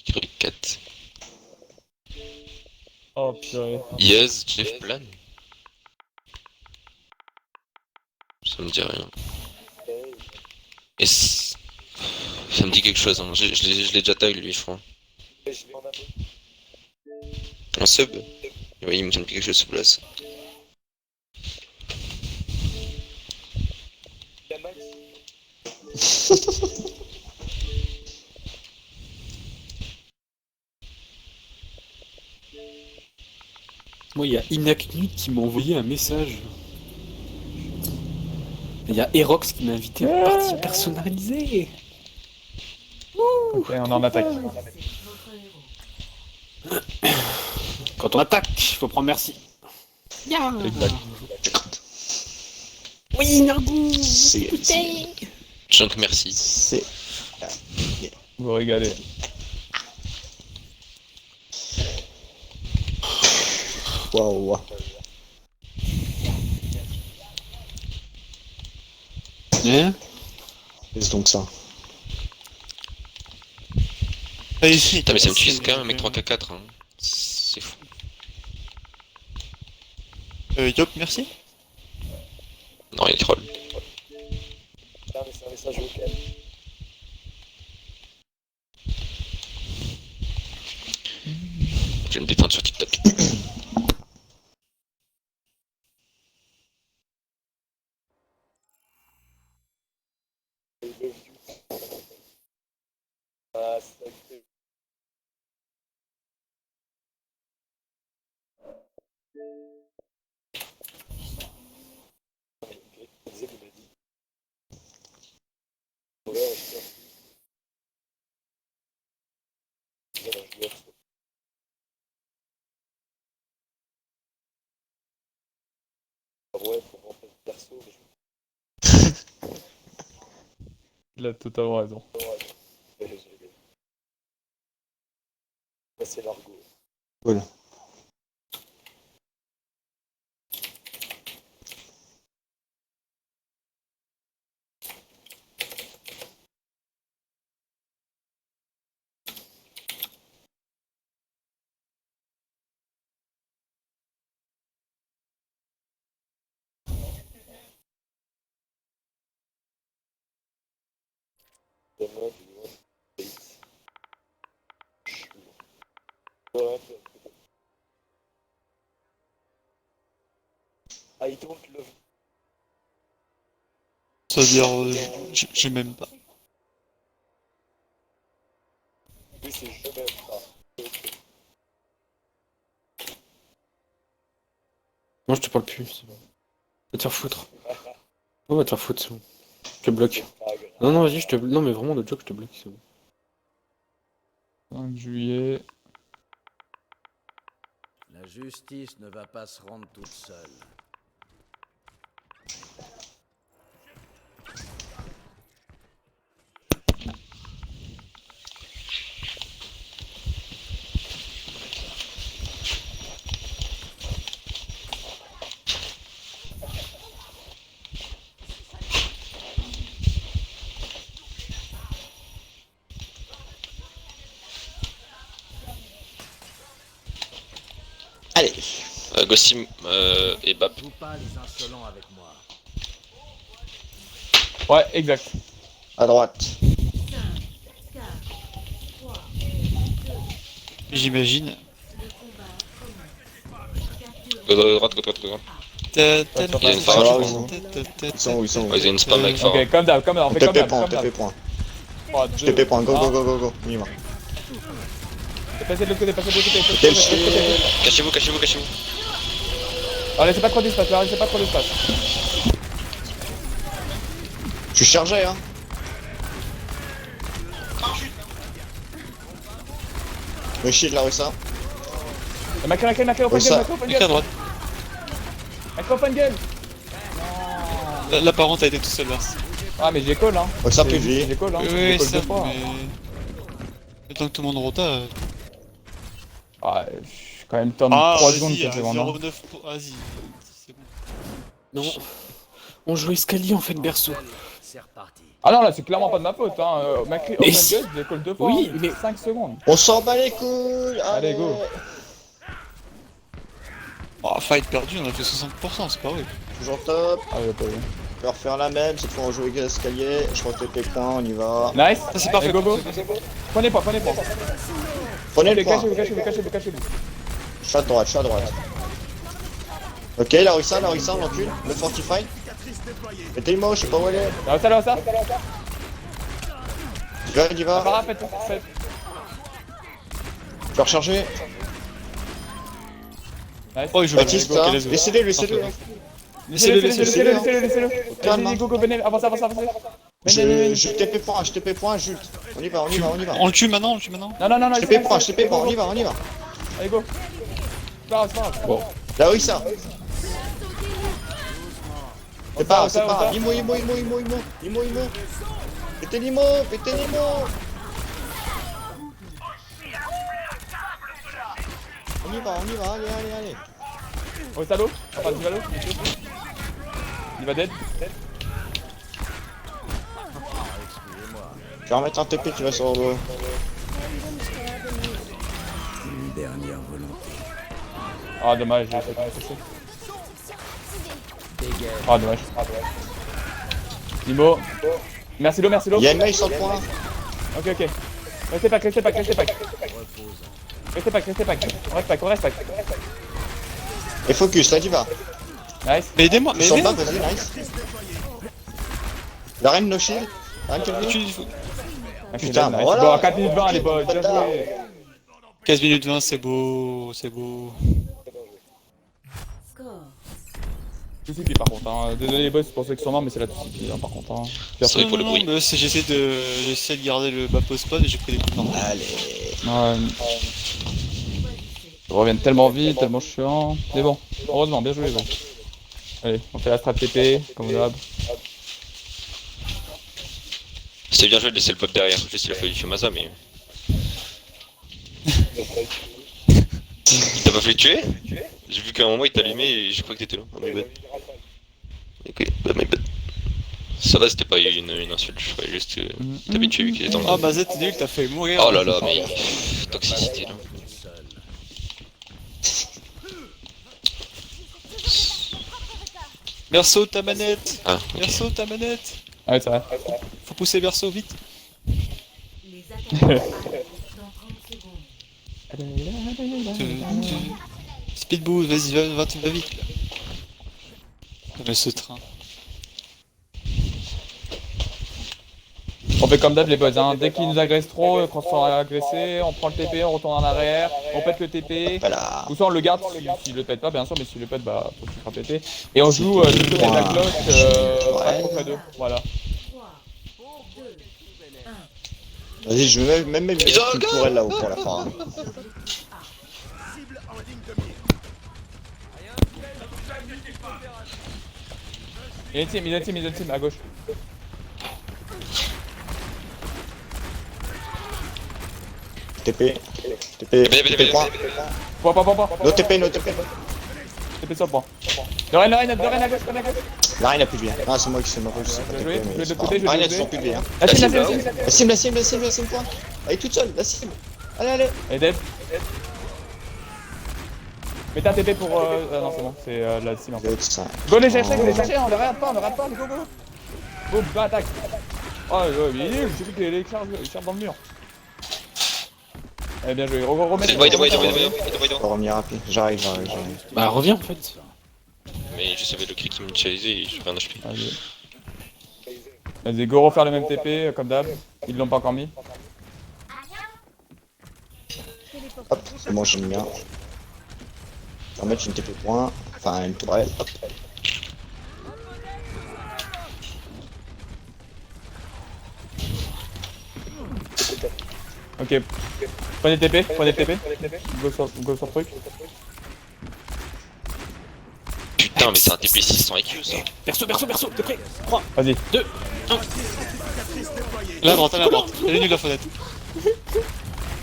Heroic 4. Oh purée. Yes, Jeff Plan. Ça me dit rien. Et ça me dit quelque chose, hein. Je l'ai déjà tag lui, je crois. En sub? Oui, il me semble quelque chose sous place. Moi, il y a Inacnut qui m'a envoyé un message. Il y a Erox qui m'a invité à une partie personnalisée. Ok, on en attaque. C'est votre héros. Quand on attaque, faut prendre merci. Exact. Oui, Nargou. Junk merci. C'est. Vous régalez. Waouh. Hein? Qu'est-ce donc ça? Putain, mais ça me tue quand même un mec 3K4. Hein. C'est fou. Yop, merci. Non, il est troll. Ah, mais c'est un message vocal. Je vais me détendre sur TikTok. Ah, c'est ça que c'est. Il disait qu'il m'a dit. Ouais, je sais. Voilà, je lui offre. Ah ouais, pour rentrer le perso, mais Il a totalement raison. je vais. Ça, c'est l'argot. Cool. Donne-moi du One Piece. Ouais, I don't love. C'est-à-dire, j'ai même pas. Oui, c'est je m'aime pas. Non, je te parle plus. C'est bon. Va te faire foutre. On va te faire foutre, c'est bon. Je te bloque. Pas grave. Non, non, vas-y, je te. Non, mais vraiment, le joke, je te bloque, c'est bon. 5 juillet. La justice ne va pas se rendre toute seule. Allez. Gossim et Bap. Joue pas les insolents avec moi. Ouais, exact. À droite. 5, 4, 3, 2, J'imagine. le combat commence. Droite, droite, droite. Il y a une phare, je Ils sont où? Ils sont où? Ouais, ils ont une spam avec phare. Ok, comme d'hab, on fait comme TP d'hab. point, Comme d'hab. TP point. 3, 2, TP point, go, go, go, go, go. On y va. Passez de l'autre côté, passez de l'autre côté. Mettez le shield. Cachez-vous, cachez-vous, cachez-vous. Alors laissez pas trop d'espace, là, laissez pas trop d'espace. Je suis chargé, hein. Le shield, la Russa. Macron, open ça. gueule, Macron, open Clique à gueule. droite. Macron, open gueule. La parente a été tout seul là. Ah, mais j'ai call, hein. Russa plus de vie. J'ai call, hein. Oui, J'ai call ça, deux fois. mais... Le temps que tout le monde rota... Ah, je suis quand même temps de Ah, 3 secondes, vas-y, 4 secondes. hein. 0,9 Vas-y, c'est bon. Non. On joue escalier en fait, berceau. C'est reparti. Ah non, là, c'est clairement pas de ma faute, hein. Macri, Mais open si. gueule, je l'ai call 2 fois. Oui, hein. mais- 5 secondes. On s'en bat les couilles. Allez, go. Oh, fight perdu, on a fait 60%, c'est pas vrai. Toujours top. Ah, ouais, pas vu. Je vais refaire la même. Cette fois, on joue avec l'escalier. Je retête les points. On y va. Nice. Ça c'est parfait, Go, go. parfait. Prenez pas, prenez pas. Prenez le Ok, point. cachez-vous, cachez-vous, cachez-vous, cachez-vous. Je suis à droite, je suis à droite. Ok, la Russa, on l'encule. Le Fortify. Mettez le mot, je sais pas où elle est. Là, ça. Il y va. Para, faites. Je vais recharger. Nice. Oh, il joue Baptiste, bien. Ok, hein. let's go. Laissez-le, laissez-le. Parfait. Laissez-le. Laissez-le. Calme, Allez, hein. go, venez, avancez. Je TP point, Jules. On y va. On le tue maintenant, Non, Je TP point, on y va. Allez, go. C'est pas grave. Bon. La Russa. C'est pas grave. Imo. Pétez l'imo. On y va, allez. Au salaud, enfin du valo. Il va dead. Je vais remettre un TP qui va sur le... Une dernière volonté. Ah dommage, j'ai fait toucher. Ah dommage. Nimo. Merci l'eau. Il y a une mail sur le point. Ok. Restez pas. Reposant. On reste pas. Et focus, là tu vas. Nice. Mais aidez-moi, Ils mais sont aidez-moi. bas, vas-y, nice. La reine no shield. La reine qui est venue. Putain, nice. voilà. Bon, 4 minutes 20 les boys, bien Bâtard. joué. 15 minutes 20, c'est beau. Score. Tout suffit par contre, hein. Désolé les boys pour ceux qui sont morts, mais c'est là tout suffit hein, par contre. Hein. C'est vrai pour le bruit. J'essaie de garder le bas post-pod et j'ai pris des coups de main. Allez. Ouais. Ils reviennent tellement vite, tellement chiant. Mais bon, heureusement, bien joué les boys. Allez, on fait la strat TP, comme d'hab. C'est bien joué de laisser le pop derrière. Juste il a fallu tuer Maza, mais. Il t'a pas fait le tuer? J'ai vu qu'à un moment il t'a allumé et je crois que t'étais là. Oh my bad. Ok, bah my bad. Ça va, c'était pas une insulte, je croyais juste que t'avais tué vu qu'il était dans le. Ah bah Z, t'es nul, t'as fait mourir. Oh là là, mais. Toxicité là. Berceau, ta manette. Ah, ok. Berceau, ta manette. Ouais, c'est vrai. Faut pousser Berceau vite. Les attaquants arrivent dans 30 secondes. Speed boost, vas-y, va vite là. Non, mais ce train. On fait comme d'hab les boys, hein. Dès qu'ils nous agressent trop, quand on sera agressé, on prend le TP, on retourne en arrière, on pète le TP. Voilà. Ou soit on le garde s'il le pète pas, bien sûr, mais s'il le pète, bah faut qu'il sera pété. Et on joue du côté de la cloche, pas trop près d'eux. Voilà. 3, 2, Vas-y, je vais même mettre Ils ont un une gars. tourelle là-haut pour la fin. Il y a une team, à gauche. TP. TP point. Point. No TP. TP sur le point. De Rennes à gauche, à gauche. La reine a plus de vie. Ah, c'est moi qui sais pas TP, Bien joué, mais je vais c'est de pas côté, grave. je vais La reine de a toujours plus de vie. Hein. La cible. La cible point. Elle est toute seule, la cible. Allez. Et dead. Mettez un TP pour. Ah non, c'est bon, c'est la cible en fait. L'autre, ça. Go les chercher, on ne rate pas, go. Boum, bah attaque. Oh, mais il est nul, j'ai vu que les charges dans le mur. Allez, bien joué, remets. C'est le void. On va revenir rapide. J'arrive. Bah reviens en fait. Mais je savais le cri qui me chasait et j'ai rien HP. Vas-y, go refaire le même TP comme d'hab. Ils l'ont pas encore mis. C'est bon, j'aime bien. On va mettre une TP point, enfin une tourelle. Hop. Ok. Prenez TP, prenez TP. Go sur truc. Putain, mais c'est un TP 600 IQ ça. Perso, t'es prêt? 3, Vas-y. 2, 1. Là à droite, elle est nulle la fenêtre.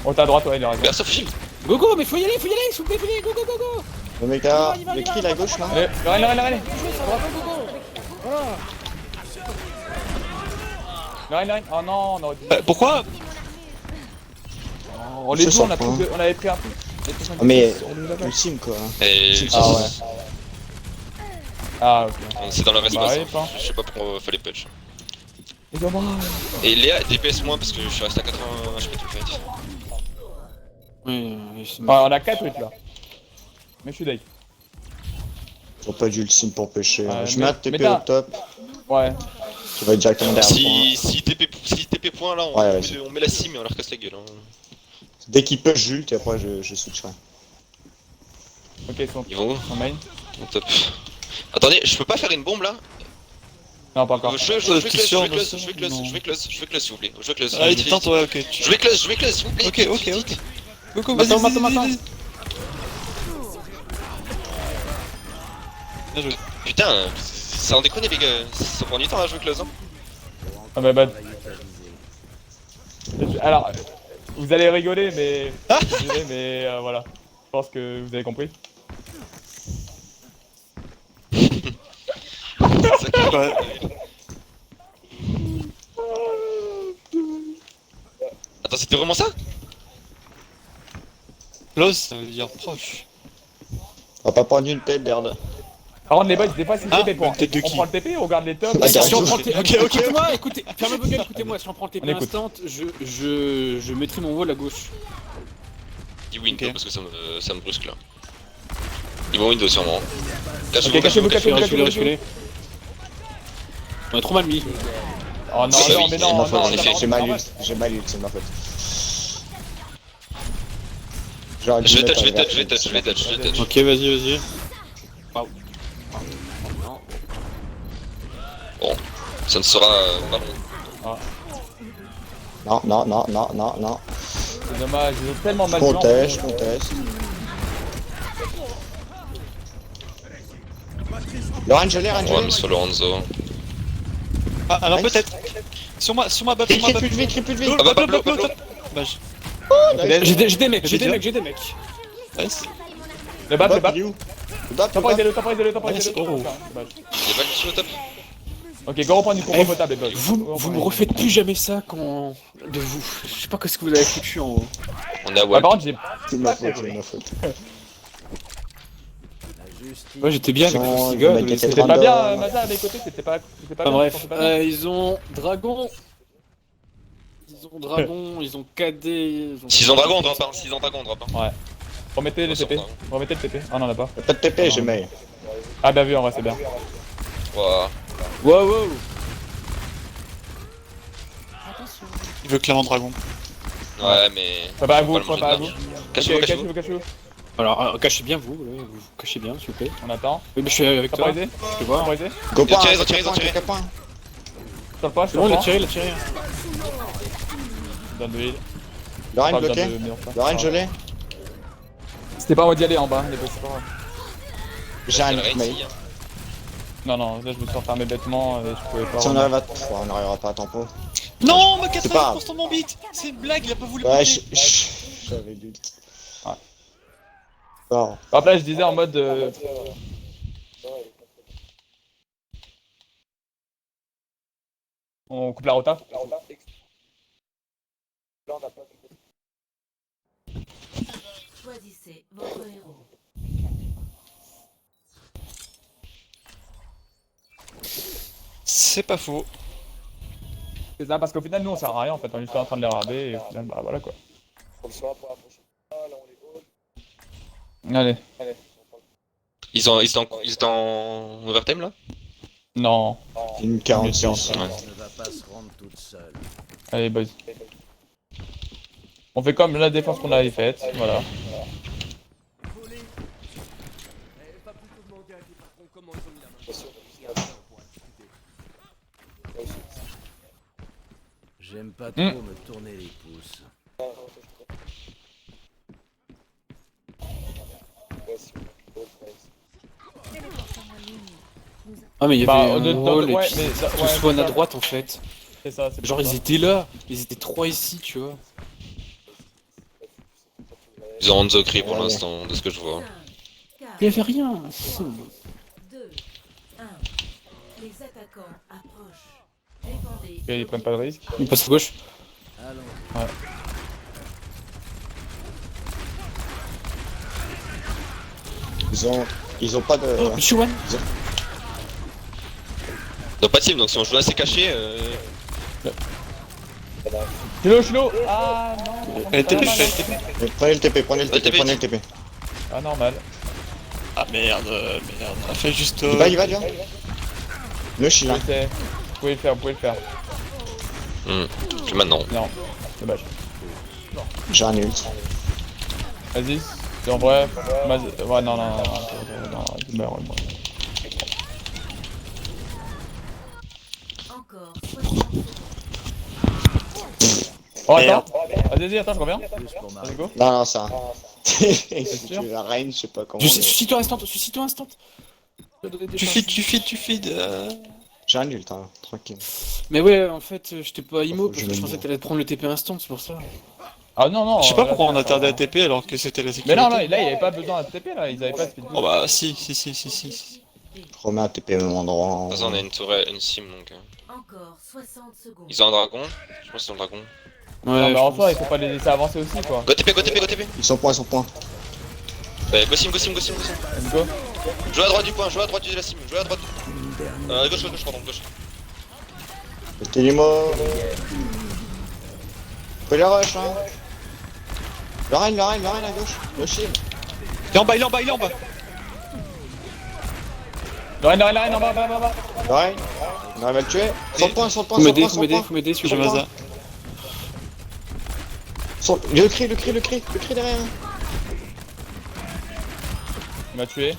On t'a à droite, ouais, il est raison. Perso shield. Go go, mais faut y aller, s'il vous plaît, go go go go. Le mec là, le cri à gauche là. Allez, allez. Line. Oh non, on aurait dû. Pourquoi? On les Je joue, sens on avait pris un peu. Ah, mais ultime quoi. Et Ah ouais. Ah ok. c'est dans le Bah respawn. ouais, pas. Je sais pas pourquoi fallait punch. Les gars, Et Léa DPS moins parce que je suis resté à 80 HP tout le fait. Oui, on a 4 trucs là. Mais je suis deck. Faut pas d'ultime pour pêcher. Ouais, Je mais- mets un TP mais t'as- au top. Ouais. Tu vas directement derrière le point. Si TP point là, Ouais, ouais, on met la sim et on leur casse la gueule. Hein. Dès qu'il push Jult et après je switcherai. Ok, ils sont Ils vont où? en main. Bon, top. Attendez, je peux pas faire une bombe là? Non, pas encore. Je vais t'es sûr de close, ça? je vais close Non. s'il vous plaît. Je vais close. Allez, vite, tente, vite. ouais, ok. Je vais close s'il vous plaît. Ok, vite, ok, vite, ok. vite. Go, vas-y, vas-y. Bien joué. Putain, ça en déconne les gars. Ça prend du temps à jouer close. Hein. Ah bah alors, vous allez rigoler, mais... Désolé, mais voilà. Je pense que vous avez compris. Ouais. Attends, c'était vraiment ça? Close, ça veut dire proche. On va pas prendre une tête d'Erd. Par contre, les boys, des fois, c'est Ah, le TP pour. une tête de On qui? prend le TP, on regarde les tops. Ah, Si on ok. prend le TP, Ok, ok. écoutez-moi, écoutez, fermez vos gueules, écoutez-moi, si on prend le TP On écoute. instant, je mettrai mon wall à gauche. Dis window Ok. parce que ça me brusque là. Ils vont window sûrement. Ok, cachez-vous. Reculez. On est trop mal mis. Oh non, C'est non, oui, mais c'est non, ma non, faute, non, en effet. non, J'ai non, mal non, ult, c'est ma faute. J'aurais dû Je vais mettre touch, un je vais touch. Ok, vas-y. Bon, ça ne sera pas long. Non. c'est dommage, ils ont tellement mal joué. Je conteste. Lorenzo, Ouais, monsieur Lorenzo. Ah, alors Nice. peut-être. Sur moi, buff, Crie plus de vie. Ah bah, pas bloc. Bah, J'ai des mecs. Nice. Le bap, Il est où? Le bap, temporisez-le. Oh. Dommage. Y'a pas de sur le top. Ok, go reprendre du combo potable, les boys. Vous me refaites plus jamais ça quand... de vous. Je sais pas ce que vous avez foutu en haut. On est à Ah, wall. par contre, j'ai... C'est ma faute. La justice. Moi j'étais bien avec Non, ce gars. le mec était C'était pas random. bien, Maza, à mes côtés, c'était pas Enfin bien, bref, c'était pas bien. ils ont Dragon. Ils ont KD. Ils ont... 6 ans dragon, on drop. 6 ans dragon, on drop. Remettez le TP. Remettez le TP. Ah non, on l'a pas. Y'a pas de TP, j'ai mail. Ah, bien vu, en vrai, c'est bien. Ouah. Wow. il veut clairement dragon. Ouais, mais. Ça à vous, Pas le pas à vous. jeu de match. Ok, cachez-vous. Alors cachez bien vous cachez bien s'il vous plaît. On attend. Oui mais je suis avec toi. Temporisez. Je te vois. Temporisez. Go Ils ont point, tiré, quelques points. Sur le point, C'est sur bon, le il a point. tiré, il a tiré. Donne de heal. Lorraine Pas bloqué. besoin de meilleur pas. Lorraine gelé. C'était pas en mode d'y aller en bas, les boys, c'est pas grave. J'ai un C'est le raid, mail. si, hein. Non, là, je me suis enfermé bêtement et je pouvais pas. Si on remettre. arrive à... on n'arrivera pas à tempo. Non, ma C'est pas 80% de mon beat. C'est une blague, il a pas voulu Ouais, monter. j'avais l'ult. Ouais. Bon. Hop là, je disais en mode. On coupe la rota. Choisissez votre héros. C'est pas faux. C'est ça, parce qu'au final, nous on sert à rien en fait, on est juste en train de les raber et au final, bah voilà quoi. Allez. Ils étaient en overtime là? Non. Une 46. Ouais. Ne va pas se rendre toute seule. Allez, boys. On fait comme la défense qu'on avait faite, voilà. J'aime pas trop me tourner les pouces. Ah mais il y Bah, avait un rôle et ouais, puis mais tout ouais, spawn à ça. droite en fait. C'est ça, c'est Genre pour ils ça. étaient là, ils étaient 3 ici, tu vois. Ils ont Hanzokri pour Ouais. l'instant, de ce que je vois. 5, 4, Il y avait rien. 2, 1. Les attaquants approchent. Défendez. Ils prennent pas de risque. Il passe à gauche. Allons. Ils ont pas de. Oh, Lucio One. Non, pas de team, donc si on joue assez caché, Chilo. Ah non. Elle était Ah, pêche, non, elle était pêche. Prenez le TP, prenez le Le TP, TP. prenez le TP. Ah normal. Ah merde, merde. On a fait juste. Il va, déjà. Le chien. Je sais. Vous pouvez le faire. maintenant. Non, dommage. J'ai un ult. Vas-y. C'est en vrai. Ouais, non, il meurt, moi. Encore 60 secondes. Oh, attends. Merde. Vas-y, attends, je reviens. Plus pour ma Let's go. Non, ça. sûr La reine, je sais pas comment. Suscite-toi instant. Tu feed. J'ai un ult, hein, tranquille. Mais ouais, en fait, j'étais pas IMO parce Je que vais je pensais me- que t'allais prendre le TP instant, c'est pour ça. Ah non. Je sais pas là, pourquoi on c'est- a tardé à TP alors que c'était la Mais sécurité. non, là, il y avait pas besoin de TP, là. Ils avaient pas de speed. Oh bah si. Je remets un TP au même endroit. De toute façon, on a une tourelle, une sim donc. Encore 60 secondes. Ils ont un dragon. Je pense qu'ils ont un dragon. Non, Ouais, mais en soi, il faut pas les laisser avancer aussi, quoi. Go TP, go TP, go TP. Ils sont point, ils sont point. Go sim. Let's go. Joue à droite du point, joue à droite de la sim, joue à droite. Gauche, pardon, gauche. Le Télimo. Fais la rush, hein. Le Reine à gauche. Le shield. Il est en bas. Lorraine, en bas. Le Reine. On arrive à le tuer. Sans point. Faut m'aider, Je sur Maza. Le cri derrière. Il m'a tué.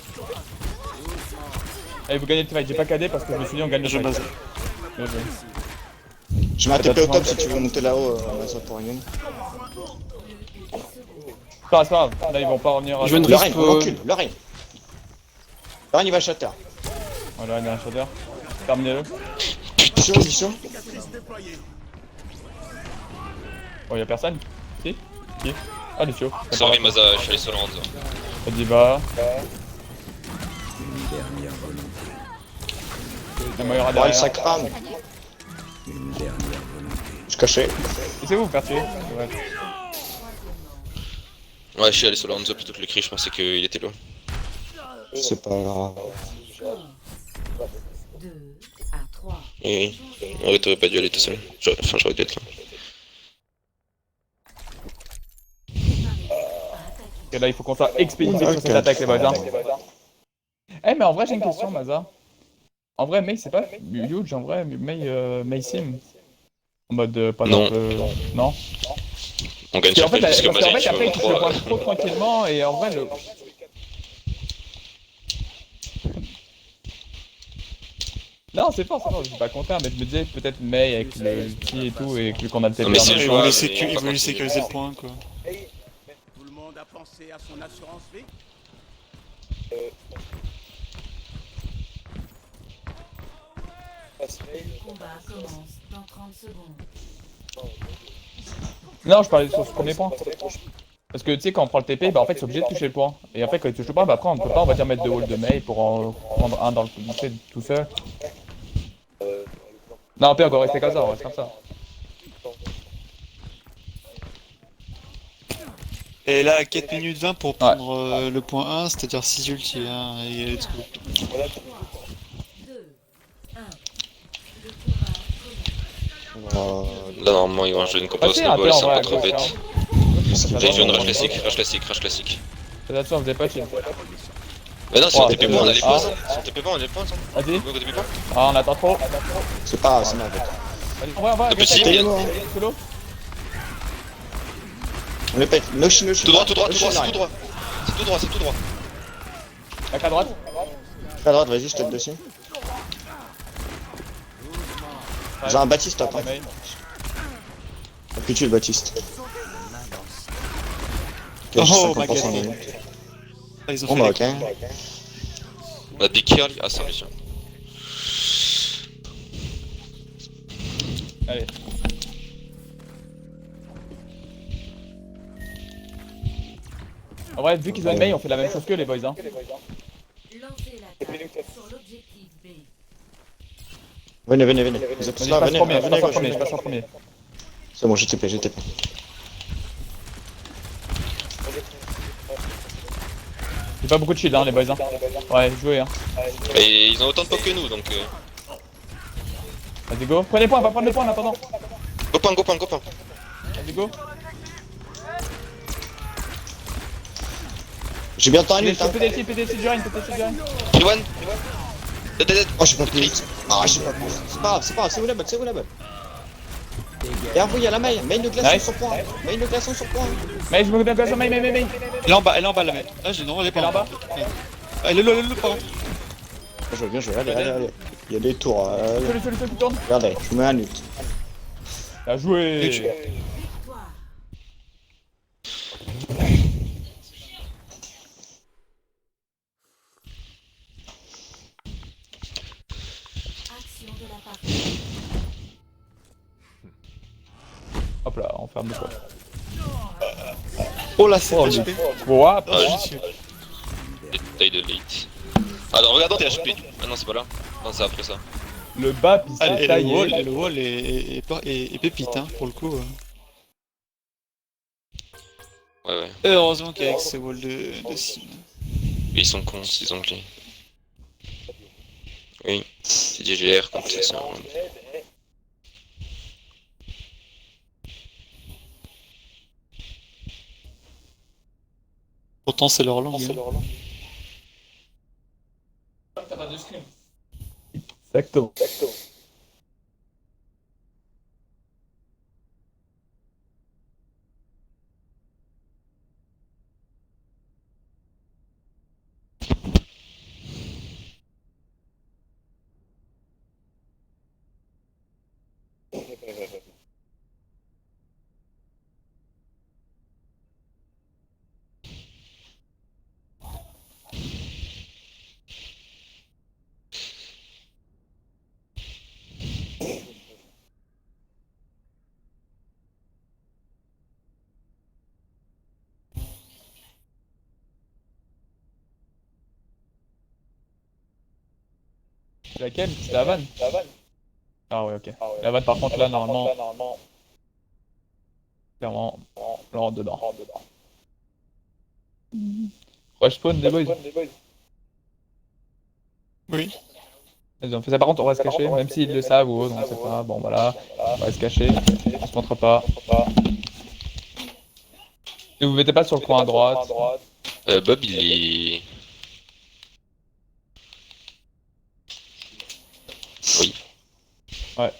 Allez, vous gagnez le fight. J'ai pas KD parce que je me suis dit, on gagne le Je fight. Maza. Bien joué. Je mets un TP au top si tu veux monter là-haut. Ça pour une. C'est pas grave. Là, ils vont pas revenir. Je viens de Le risque. Reine, on encule. Le Reine. Le Reine, il va shatter. Voilà, il y a un shader. Terminez-le. Mission. Oh, y'a personne? Si? Qui? Ah, Lucio. Sorry Maza, je suis allé sur le Hanzo. Vas-y, bah. Il y aura Ouais, derrière. ça crame. Je cachais. C'est vous, faire tuer. Ouais. Ouais, je suis allé sur le Hanzo plutôt que le cri, je pensais qu'il était loin. C'est pas grave. 2 à 3. Oui. Ouais, t'aurais pas dû aller tout seul. J'aurais dû être là. Et là, il faut qu'on soit expéditif sur cette attaque, les boys. Hein. Eh, mais en vrai, j'ai une question, Maza. En vrai, Mei, c'est pas huge, en vrai, Mei Sim. En mode, par Non. exemple, non. On gagne Parce qu'en sur fait, plus que parce qu'en Maza, fait, après, il touche le point tu trop tranquillement, et en vrai, le... Non, c'est fort, je suis pas content, mais je me disais peut-être Mei avec le petit et tout, et vu qu'on a le Non, mais c'est TP. le Ils choix, voulaient mais on va continuer. sécuriser le point quoi. Tout le monde a pensé à son assurance vie? Le combat commence dans 30 secondes. Non, je parlais sur ce premier point. Parce que tu sais, quand on prend le TP, bah en fait, c'est obligé de toucher le point. Et après, quand il touche le point, bah après, on peut pas, on va dire, mettre deux walls de Mei pour en prendre un dans le lycée tout seul. Non, on peut encore rester comme ça, on reste comme ça. Et là, 4 minutes 20 pour prendre le point 1, c'est-à-dire 6 ulti hein, et let's go. 2, 1. Le combat commence. Là, normalement, ils vont jouer une compo Passez un peu snowball, en c'est vrai un à peu trop gauche, bête. hein. J'ai joué une rush classique. Faites attention, vous avez pas chill. Mais non, si on Oh, TP pas, on a les ah. points. Si on TP pas, on a les points. Vas-y. Go TP pas. Ah, on attend trop. C'est pas grave, c'est ma bête. Vas-y, on va, Un peu si, bien. solo. On le pète. No shi. Tout droit, c'est tout droit. Back à droite. À droite, vas-y, je tape dessus. J'ai un Baptiste top. Hein. Mei. Puis tu le Baptiste. Ok, Oh, j'ai 50% ma de gueule. minute. Ah, ils ont Bon fait bah les- ok. On a des curls. Ah, ça réussit. Allez. En vrai, vu qu'ils ont une mail, on fait la même chose que les boys, hein. Lancez l'attaque sur l'objectif B. Venez, venez, venez. Vous êtes tous Vas-y, je là, passe venez, premier, je venez passe à en gauche. premier, je venez. passe en premier. C'est bon, j'ai TP, j'ai TP. J'ai pas beaucoup de shield, hein, les boys, hein. Ouais, jouez, hein. Et ils ont autant de pop que nous, donc. Vas-y, go. Prenez point, on va prendre le point en attendant. Go point. Vas-y, go. J'ai bien le temps à l'ult, hein. PDC, Durin, P1. Dead. Oh, j'ai pas pu. Ah, j'ai pas pu. C'est pas grave, c'est Willable, c'est Willable. Derrière vous, il y a la main de glaçon Nice. sur point. Main de glaçon sur point. Mais je me bien sur main. Elle est en bas, la mec. Ah, non, elle est pas Elle est en bas. Ah, elle est là, pardon. Bien joué, allez. Il y a des tours. Celui qui tourne. Regardez, je vous mets un ult. Bien joué. Victoire. Action de la partie. Hop là, on ferme le quoi. Oh là, c'est Oh, HP. Wow. Ah, j'y suis. Détail de late. Ah non, regardons tes HP. Ah non, c'est pas là. Non, c'est après ça. Le bap, il Ah, s'est et taillé. le wall est pépite, hein, pour le coup. Ouais. Et heureusement qu'avec ce wall de Sim. Et ils sont cons, ces anglais. Oui, c'est DGR comme ça, c'est un... Pourtant, c'est leur langue. Hein. Exactement. C'est laquelle? C'est la vanne? Ah ouais, ok. La vanne, par contre, là, normalement, clairement, on rentre dedans. Rush spawn des boys. Oui. Vas-y, on fait ça. Par contre, on va se cacher, même s'ils le savent ou autre, on sait pas. Bon, voilà, on va se cacher. On se montre pas. Et vous mettez pas sur le coin à droite. Bob, il est... Oui. Ouais.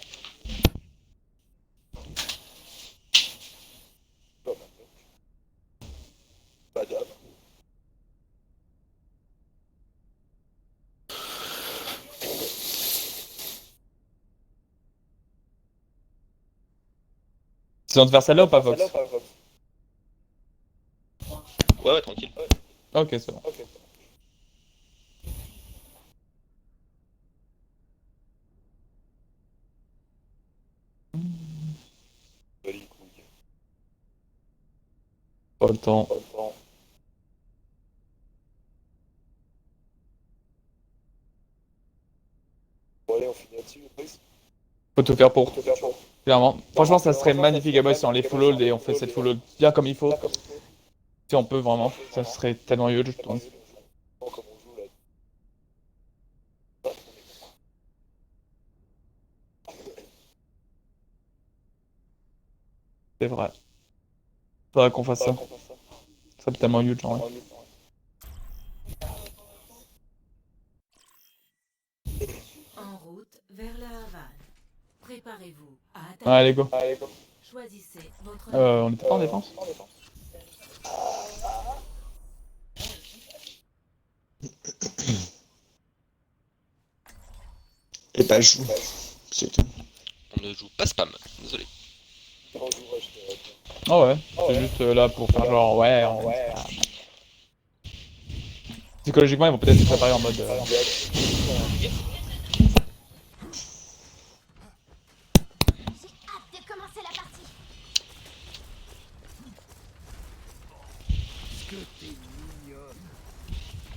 C'est on te faire celle-là ou pas, Fox? Ouais, tranquille. Ok, c'est bon. Pas le temps. Faut tout faire pour. Clairement. Franchement, ça serait magnifique à boss si on les full hold et on fait cette full hold bien comme il faut. Si on peut vraiment, ça serait tellement huge, je pense. C'est vrai. Faudrait qu'on fasse ça. Ça serait tellement huge, en vrai. En route vers la Havane. Préparez-vous à attaquer. Allez, go. Choisissez votre On était pas en défense? Et bah, je joue. C'est tout. On ne joue pas spam, désolé. Quand je vous rush, Ah ouais, c'est juste là pour faire genre ouais. Psychologiquement, ils vont peut-être se préparer en mode.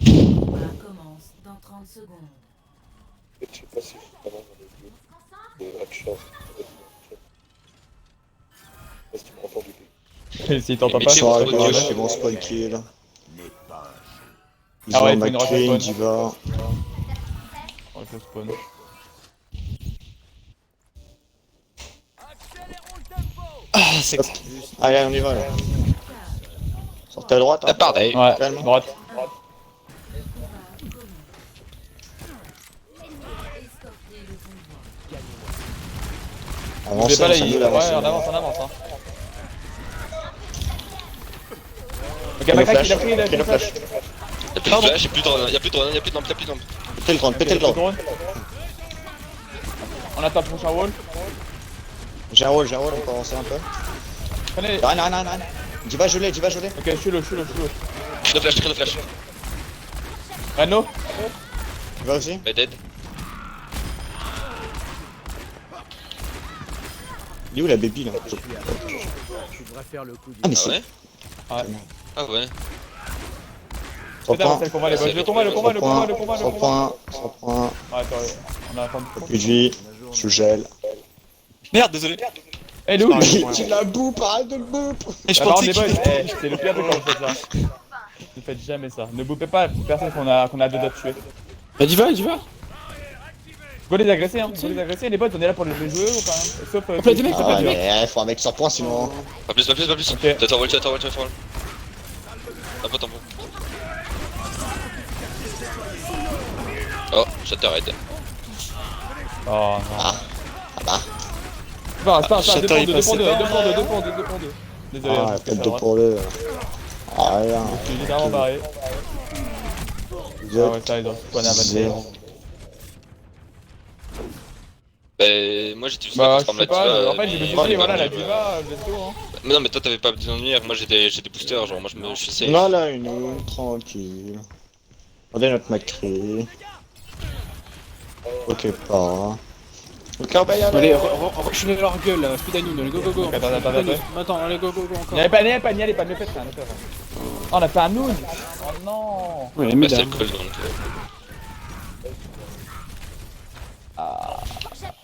Le combat commence dans 30 secondes. je sais pas si je suis vraiment dans les deux. Headshot. Est-ce que tu m'entends du coup? S'ils t'entendent Mais pas, tu c'est vois, Sur le la gauche, gauche, c'est bon spawn kill. Ils Ah ouais, ont il faut une McCree, respawn. Diva. Ouais, faut spawn. Ah, c'est Hop. Allez, on y va là. Sortez à droite. Ah, pardon. Ouais, Calme. droite. Escortez le convoi. Vous Avancez, pas là, ça il... nous Ouais, avance. on avance, on avance. Hein. Ok, Le Macrack, flash, il a pris, il a le pris flash. Y'a plus de flash, y'a plus de drone, y'a plus de drone, y'a plus de lampe, y'a plus de lampe. Pétez le drone, pétez le drone. On attend le prochain wall. J'ai un wall, on peut avancer un peu. Prenez. Rien. Diva gelé. Ok, je suis low. Trine de flash. Reno. Diva aussi. Mais dead. Il est où la baby là? Tu devrais faire le coup du... Ah mais Ah c'est... ouais? Ouais. Ah ouais. 3 Faites avancer points. le combat, les boys. Le combat. 3 points. Ouais, attends, on a un temps de Plus de vie. Je gèle. Merde, désolé. Eh, Lou. Tu la boupes, arrête de le boop. Et je Par contre, pensais les boys, qu'il... c'est le pire truc quand vous faites ça. Ne faites jamais ça. Ne boupez pas la personne qu'on a deux doigts de tuer. Bah, Diva. Go les agresser, hein. Go les agresser. Les boys, on est là pour les jouer ou pas? Sauf. Hop là, des mecs, sauf hop là, la Ah des Diva. mais faut un mec 100 points sinon... Pas plus. Ok. T'as wall, fall. Tempo. Oh, Shatterhead. Oh non. Ah bah. C'est pas, 2 Shatter, pour il 2, 2 passait pour 2, pas. 2 pour 2, 2 pour 2, 2 pour 2. Désolé, Ah, hein, peut-être c'est 2 pas pour 2. Ah là. Je suis littéralement barré. Vous Ah ouais, êtes ça, ils ont spawnné à 21. 0. Bah, moi j'étais juste Bah, là je pour sais prendre la pas, diva. en fait, je me mais- suis dit, voilà, la diva, let's go, hein. Mais non, mais toi t'avais pas besoin de venir, moi j'étais booster, genre moi je suis safe. Non là, une tranquille. Regardez notre McCree. Ok pas. Ok, on va y aller. Allez, rush-les leur gueule là, speed à nous, allez, go. Ok, attends. Attends, allez, go, encore. N'y allez pas, ne faites rien, ne faites rien. Oh, on a fait un noon. Oh non. Ouais, Bah, mais c'est dames. le call donc.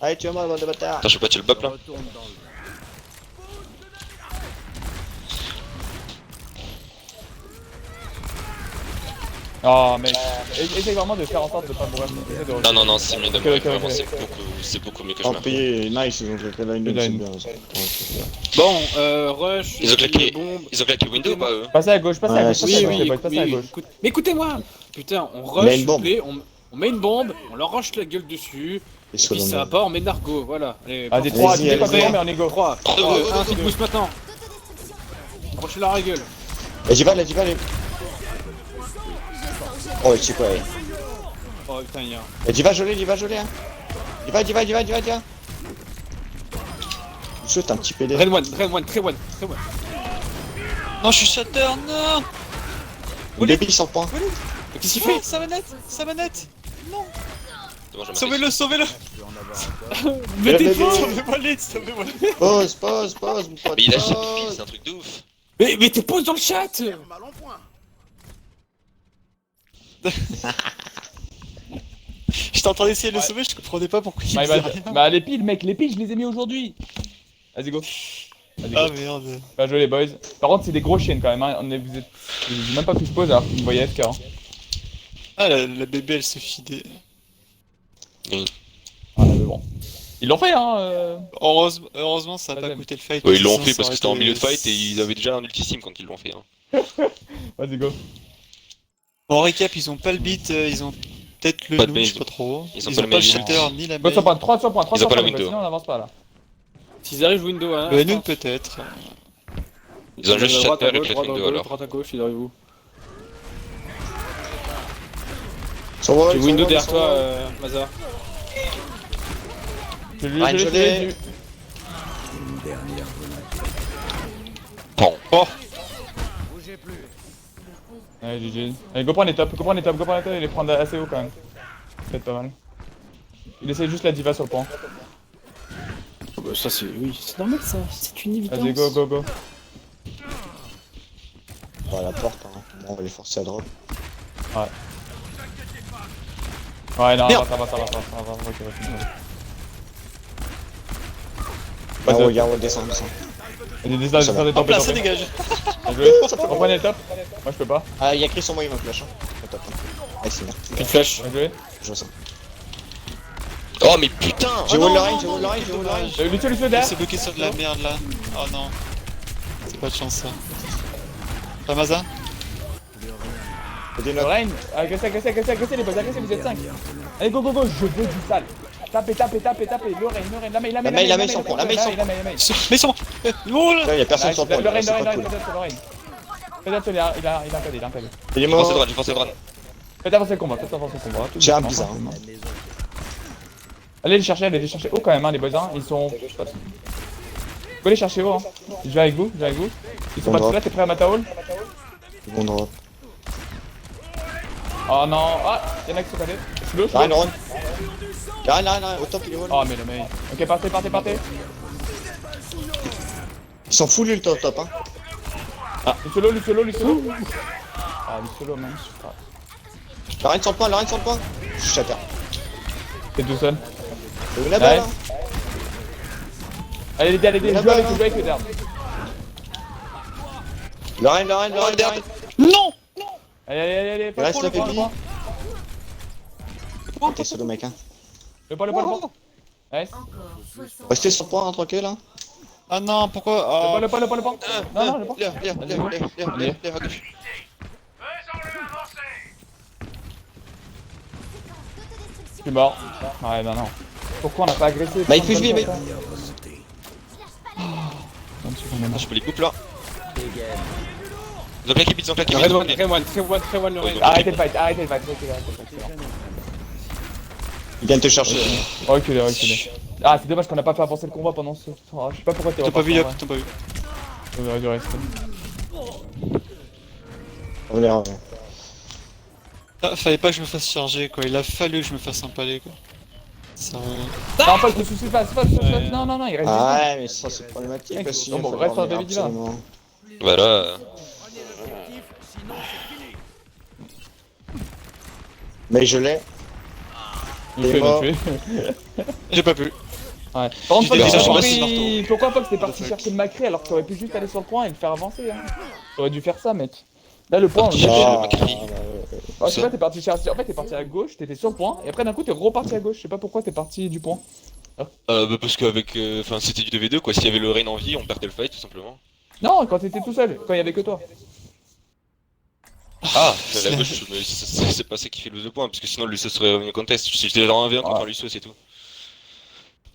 Allez, tu es moi, bande de bâtards. Attends, je sais pas, tu le bop là. Retourne dans le... Oh, mec. Essaye vraiment de faire en sorte de pas mourir. Essaye de Non, c'est mieux de Ok, mourir, ok, vraiment, ok. c'est beaucoup mieux que je Tant meurs. pis, nice, ils ont claqué la une, Putain, c'est une- bien. ça. Bon, rush, Ils ont claqué- bombe. Ils ont claqué Window ou pas eux? Passez à gauche, passez à Ouais, gauche, c'est passez à ça. gauche, les boys, passez à gauche. Mais écoutez-moi. Putain, on Il a rush, une s'il vous bombe. plaît, on met une bombe, on leur rush la gueule dessus, Et et sur puis le ça va monde. pas, on met Nargo, voilà. Allez, Ah, des parfait. 3, Vas-y, tu dis pas allez-y. comment, mais on est go. 3, Oh, oh, oh, un coup de boost maintenant. Rush la gueule. Et j'y vais, allez. Oh, c'est quoi, Oh putain, il y a. et j'y va gelé, hein. J'y va. Je saute un petit PD. Red one, très one. Non, je suis shatter, non. Une baby 100 points. Qu'est-ce qu'il fait? Sa manette. Dommage, je Sauvez-le. Je peux en avoir un. Mettez Le feu. bébé. Sauvez-moi. Pause, mon pote. Mais il a pause. shot pile, c'est un truc de ouf. Mais t'es pause dans le chat. Mal en point. J'étais en train d'essayer de le sauver, je comprenais pas pourquoi il My faisait bad. rien. Bah, les piles, mec, les piles, je les ai mis aujourd'hui. Vas-y, go. Vas-y, Ah go. merde. Bien joué, les boys. Par contre, c'est des gros chiens quand même, hein. Vous êtes même pas plus pause alors que vous voyez FK. Hein. Ah, la bébé elle se fidait. Ah, mais bon. Ils l'ont fait, hein. Heureusement, ça a pas Deuxième. coûté le fight. Ouais, ils l'ont sinon, fait ça parce aurait que c'était en été- milieu de fight et ils avaient déjà un ultissime quand ils l'ont fait. Hein. Vas-y, go. En récap, ils ont pas le beat, ils ont peut-être le Pas de loot, je sais main. pas trop. Ils ont Ils pas ont le pas le main. shelter ni la Go main. sur point, 3 sur point, 3 Ils sur ont pas point, la les boys, window. sinon on avance pas là. S'ils arrivent window, hein. Le noon peut-être. Ils ont juste droite à shatter et gauche, claqué droite à Window gauche, alors. droite à gauche, ils arrivent où? Sur wall, J'ai sur window wall, derrière sur toi, wall. Mazar. Je lui Ryan ai gelé. du. Bon. Oh. Ouais, GG. Allez, go prendre les tops, go prendre les tops, go prendre les tops et les prendre assez haut quand même. Peut-être pas mal. Il essaie juste la diva sur le point. Oh, bah, ça c'est... Oui, c'est normal ça, c'est une évidence. Vas-y, go, go, go. On va à la porte, hein. Bon, on va les forcer à drop. Ouais, non, Merde. ça va, ok, Garo, Garo, descend, descend. Vas-y, descends des tops, Hop là, des ça tops. dégage. Bien joué. Reprenez les tops. Moi je peux pas. Ah, y'a Chris sur moi, il me flash. Hein. Au top. Hein. Ah, c'est bien. Une flash. Bien joué. Je vois ça. Oh mais putain. J'ai non, wall non, line, j'ai non, wall non, line, j'ai wall dommage. line. Lucio Il derrière. s'est bloqué sur de la merde là. Oh non. C'est pas de chance ça. Ramazan. Des Le notes. Rain, agressez les boys, agressez, vous êtes 5. Allez, go, je veux du sale. Tapez. Le Rain, la main, La main, ils sont cons, la main, ils sont cons. main. Mais c'est bon. Oh là. Là, y'a personne Nice, sur le point. le Rain, c'est pas cool. peut-être le Rain. Peut-être il a un KD. Il est J'ai forcé mort. droite, j'ai forcé droite. Faites avancer le combat, tout J'ai un doucement, bizarre. tranquillement. Allez les chercher haut quand même, hein, les boys, hein. Ils sont... Go les chercher haut, hein. Je vais avec vous. Ils sont Bon pas tous drop. là, t'es prêt à Mataol? Ils vont drop. Oh non, ah, y'en a qui sont calés. Slow. Ryan, run. Ryan, au top, il est wall. Oh mais le mec. Ok, partez. Ils sont full ult au top, hein. Luciolo. Ah, Luciolo, man. Ryan sur le point. Je suis à terre. T'es tout seul. Et une balle, hein. Allez, joue avec le derbe. Le Ryan. Non. Allez, Il reste le la point. T'es solo, mec, hein. Le point. Nice. Encore 60. Restez sur le point, hein, tranquille, hein. Ah non, pourquoi? Le point. Non, le point. Viens, à gauche. Je suis mort. Ouais, non. Pourquoi on n'a pas agressé? Bah, il fait jouer, mais- Ah, je peux les couper là. Ils ont claqué vite, Très one le Rain. Arrêtez le fight. Il vient te chercher. Reculez. Ah, c'est dommage qu'on n'a pas fait avancer le combat pendant ce temps. Je sais pas pourquoi t'es T'as pas vu, reparti, Yop, t'as pas vu. On aurait dû rester. Revenez. Ah, fallait pas que je me fasse charger quoi, il a fallu que je me fasse empaler quoi. Ça... Non, pas le souci, pas. Non, il reste Ah juste. ouais, mais ça c'est problématique Mec, aussi. non, il bon, faut reste revenir sur David Diva. absolument. Voilà. Mais je l'ai. Il est fait mort. le tuer. J'ai pas pu. Ouais. Par contre, J'étais j'ai déjà compris sur pourquoi Fox t'es parti chercher le Macri alors que t'aurais pu juste aller sur le point et le faire avancer. Hein. T'aurais dû faire ça, mec. Là, le point, on le Chercher cherche. le Macri. Je sais pas, t'es parti chercher. En fait, t'es parti à gauche, t'étais sur le point, et après d'un coup, t'es reparti à gauche. Je sais pas pourquoi t'es parti du point. Bah parce qu'avec... Enfin c'était du 2v2 quoi, s'il y avait le Rain en vie, on perdait le fight tout simplement. Non, quand t'étais tout seul, quand il y avait que toi. Ah, à la gauche, mais c'est pas ça qui fait le 2 points, parce que sinon Lucio serait revenu au contest. Si j'étais dans un 1v1 contre un Lucio, c'est tout.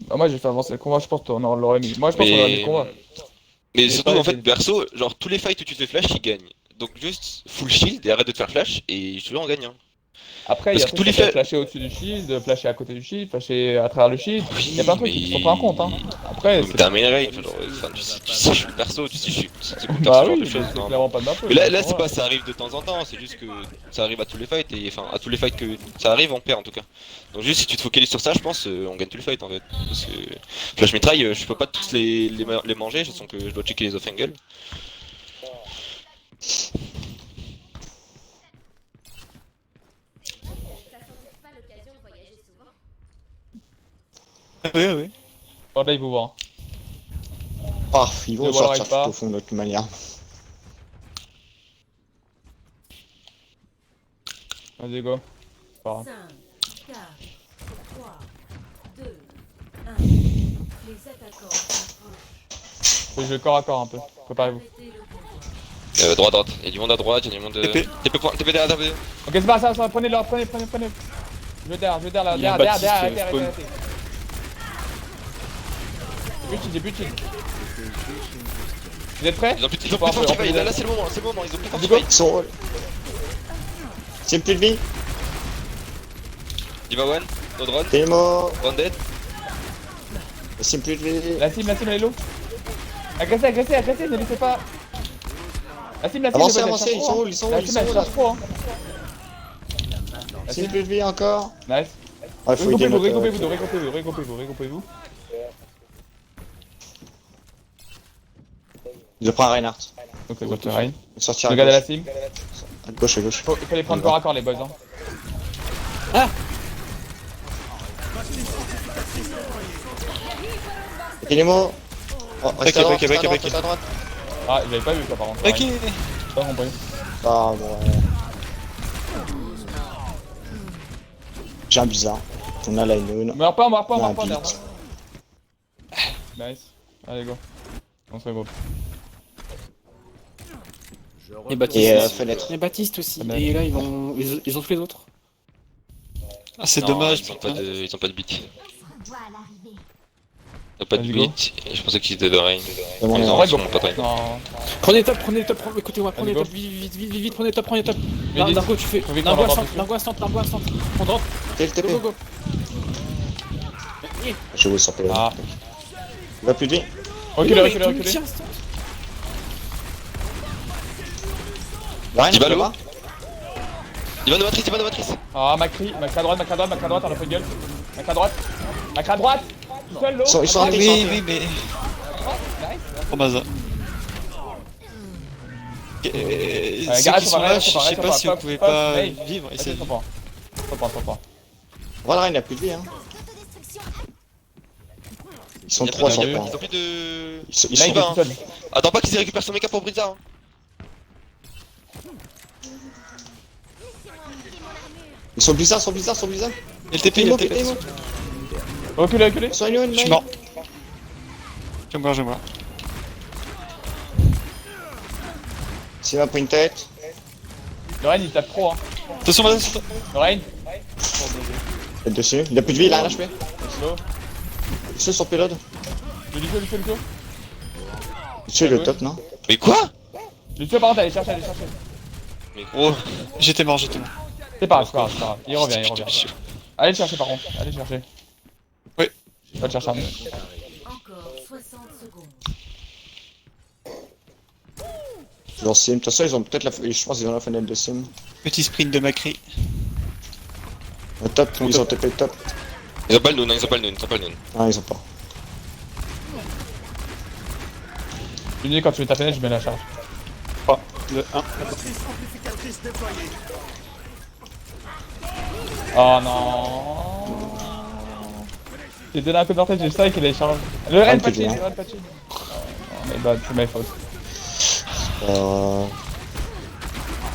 Bah, moi, j'ai fait avancer le combat, je pense qu'on l'aurait mis. Moi, je pense qu'on aurait mis le combat. Mais surtout, pas en fait, été- perso, genre tous les fights où tu te fais flash, ils gagnent. Donc juste full shield et arrête de te faire flash, et je te jure, on gagne. Hein. Après, il y a Parce que tous les faits faits- flasher au-dessus du shield, flasher à côté du shield, flasher à travers le shield. Oui, Il y a plein de trucs qui sont pas en compte. Hein. Après, Mais t'es un main range, genre, enfin, tu sais, je suis le perso, tu sais, je suis. C'est comme bah ce genre oui, de c'est choses. non. clairement pas de ma faute. Mais là, c'est Ouais. pas, ça arrive de temps en temps, c'est juste que ça arrive à tous les fights, et enfin, à tous les fights que ça arrive, on perd en tout cas. Donc, juste si tu te focalises sur ça, je pense, on gagne tous les fights en fait. Parce que Flash Mitraille, je peux pas tous les manger, je sens que je dois checker les off-angle. Oui. Bon, là, il vous voit. Ah, ils vont Le sortir wall tout arrive pas. au fond de toute manière. Vas-y, go. C'est pas grave. 5, 4, 3, 2, 1. Les attaquants approchent. Faut jouer corps à corps un peu. Préparez-vous. Arrêtez le combat. Droite, il y a du monde à droite, il y a du monde. TP. TP derrière, TP. Ok, c'est pas ça, prenez-le, prenez. Je vais derrière, là, Il y a un derrière, Baptiste, arrêtez. spawn. J'ai plus de shield. Vous êtes prêts? Ils ont plus de Bon, on peut- fortify, là c'est le moment, ils ont plus de Go. fortify. Ils sont. C'est plus de vie. Diva one, no drone, T'es mort. one dead. C'est plus de vie. La cible, elle est low. Agressez, ne laissez pas. La cible, Avancez, elle avancez, cherche ils trop, sont hein. où, ils sont où, La ils cible, sont elle où là? cherche trop, hein. La C'est cible, plus de vie encore. nice. Ouais, faut aider notre... Regroupez-vous. Je prends Reinhardt. Donc, je te Rein. Sortir à Regardez la gauche. cible. À gauche, à gauche. Il faut les prendre corps à corps, les boys, hein. Ok, Nemo. Oh, restez à droite, Break, restez à droite, break. restez à droite. Ah, j'avais pas vu ça, par contre. Ok. Pas compris. Ah, bon. J'ai un bizarre. On a la Inoun. Meurs pas, On a un merde. beat. Nice. Allez, go. On se regroupe. Et Baptiste. Et fenêtre. Il y a Baptiste aussi. Ah, Et là, ils ont tous les autres. Ah, c'est Non, dommage, ils ont putain. ils ont pas de beat. Voit l'arrivée. Ils ont pas de Vas-y, go. beat, et je pensais qu'ils étaient de Reign. Demande Ils à- ont Ouais, sûrement go. pas de Reign. Non. Prenez top, écoutez-moi, prenez Vas-y, top, vite, prenez top. Vite. Nargo, tu fais. Faut vite Nargo qu'on à l'entende centre, Nargo à centre. On drop, T'es le TP. go. Je vous sens pas. Ah. Il va plus de vie. Reculez. Tiens, Rein, Dibalo. là-bas. Il va de matrice. Ah, Macri à droite, on a fait de gueule. Macri à droite. Tout seul, l'eau. Ils sont ratés, ils sont ratés. Oui, mais. Oh, Maza. Ceux Gareth, qui on sont va là, rien, je on va sais rien, pas on si va vous pas, pouvez pas, pas hey. vivre. Vas-y, Essayez. Stop. Voilà, Rein, il a plus de vie. Hein. Ils sont Il y a trois plus sur de- le Ils point. ont plus de. Ils sont Là, il est pas. tout seul. Attends pas qu'ils récupèrent son méca pour Brisa. Hein. Ils sont bizarres. Il y a le TP, il y a le TP. Reculez. Ils sont Inoun, Je suis mort. Je vais mourir. S'il m'a pris une tête. Le Rein, il tape trop, hein. Attention, Maza, sur toi. Le Rein. Tête dessus. Il a plus de vie, il a un HP. Slow. Ils sont sur payload. Lucio. Il tue le top, non? Mais quoi? Lucio, par contre, allez chercher. Mais gros. J'étais mort. C'est pas grave. Il revient. Putain, Allez le chercher, par contre. Oui. Va le chercher. Encore 60 secondes. Toujours sim. De toute façon, ils ont peut-être la. Je pense qu'ils ont la fenêtre de sim. Petit sprint de Macri. Le top, ils ont TP le top. Ils ont pas le noon. Ah, ils ont pas. Tu dis quand tu veux ta fenêtre, je mets la charge. Le 1. Oh non. J'ai donné un coup de tête, j'ai savais qu'il allait charger. Le Ren plus de patchin, vie, le Ren patchin. Mais bah, c'est ma faute.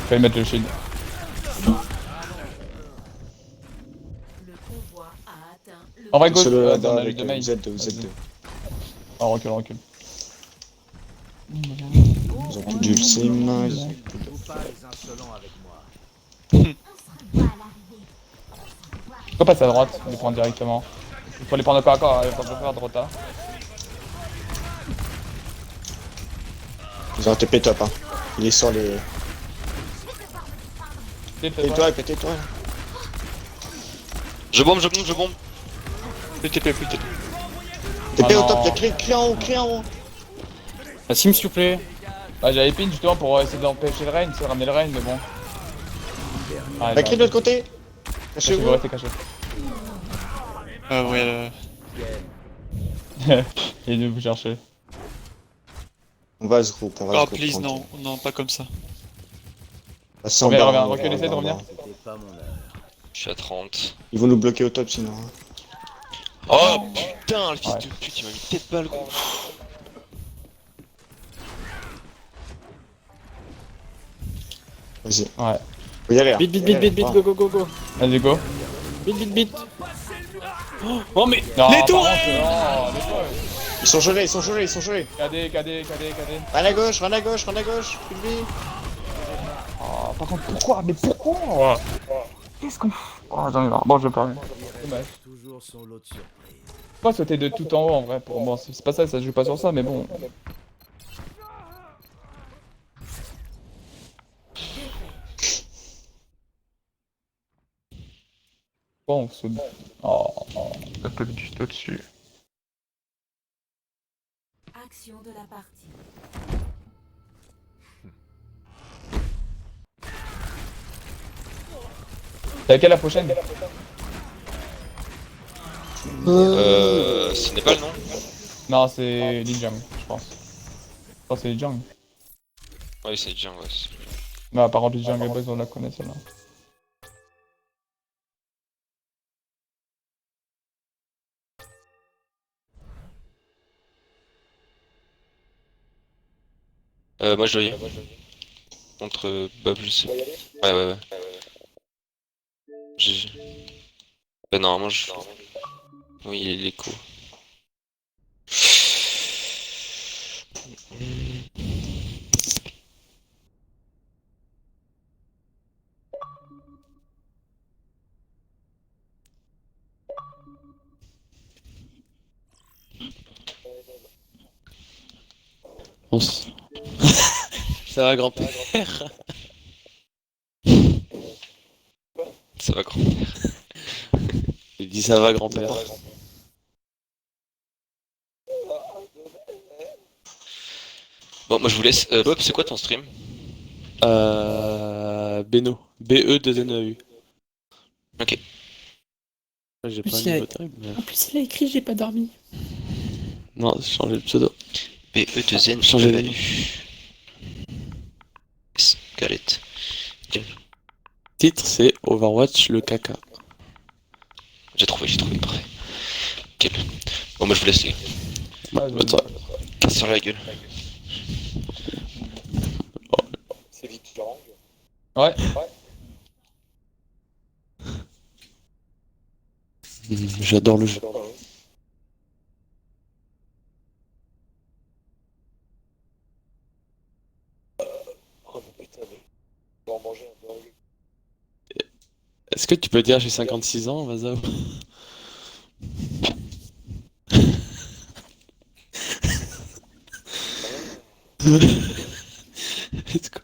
Fallait mettre le shield. Le convoi a atteint le En vrai, gauche, C'est le on là-bas a eu avec deux mails. Z2. Oh, recule. Ils ont plus du sim. Joue pas les insolents avec moi. Pourquoi passer à droite? Les prendre directement. Il faut les prendre encore, pas faire de retard. Ils ont un TP top, hein. Il est sur les. Tais-toi. Pétais-toi. Je bombe. Plus TP. TP au non. top, il y a cri en haut. La sim, s'il vous plaît. Ah, j'avais pin justement pour essayer d'empêcher le rain, c'est ramener le rain, mais bon. Ah, La cri de l'autre côté. Cachez-vous, Cachez-vous. restez caché. Ouais. Il est venu vous chercher. On va à ce groupe, Oh, please, non, pas comme ça. Reviens, recule, essaie de revenir. C'était pas mon heure. Je suis à 30. Ils vont nous bloquer au top sinon. hein. Oh putain, le fils Ouais. de pute, il m'a mis tête balle gros. Vas-y. Ouais. Faut y aller. hein. Bit, go. Vas-y, go. Bit. Oh, mais. Non, Les par tours contre, non, les tours. Ils sont gelés. KD. Rien à gauche. Plus de vie. Oh, par contre, pourquoi? Qu'est-ce qu'on... Oh, j'en ai marre. Bon, je perds. Dommage. Toujours son lot de surprises. Pas sauter de tout en haut en vrai. Pour moi, c'est pas ça, ça se joue pas sur ça, mais bon. Bon, on saute. Oh, un peu juste au-dessus. action de la partie. C'est laquelle la prochaine? Ce n'est pas le nom. Non, c'est Lijiang, je pense. Je pense que c'est Lijiang. Oui, c'est Jiang, ouais. Non, par contre, Lijiang et Buzz, on la connaît celle-là. Moi je dois y aller. Contre Bob, je sais. Ouais. GG. Bah normalement je... Oui, il est l'écho. Ça va, grand-père? Ça va grand-père. Il dit ça va, grand-père. Bon, moi je vous laisse. Bob, c'est quoi ton stream? Beno. B-E-2-N-E-U. Ok. J'ai plus, pas un il a- niveau terrible, mais... En plus, il a écrit j'ai pas dormi. Non, j'ai changé le pseudo. B-E-2-N, Changer les noms. Galette. Titre, c'est Overwatch le caca. J'ai trouvé, parfait. Ok. Bon, moi je vous laisse les gars. Ouais, Bonne soirée. Casse sur la gueule. C'est Victor. Ouais. J'adore le jeu. Oh putain, mais on va en manger un burger. Est-ce que tu peux dire j'ai 56 ans, Vazao? Let's go.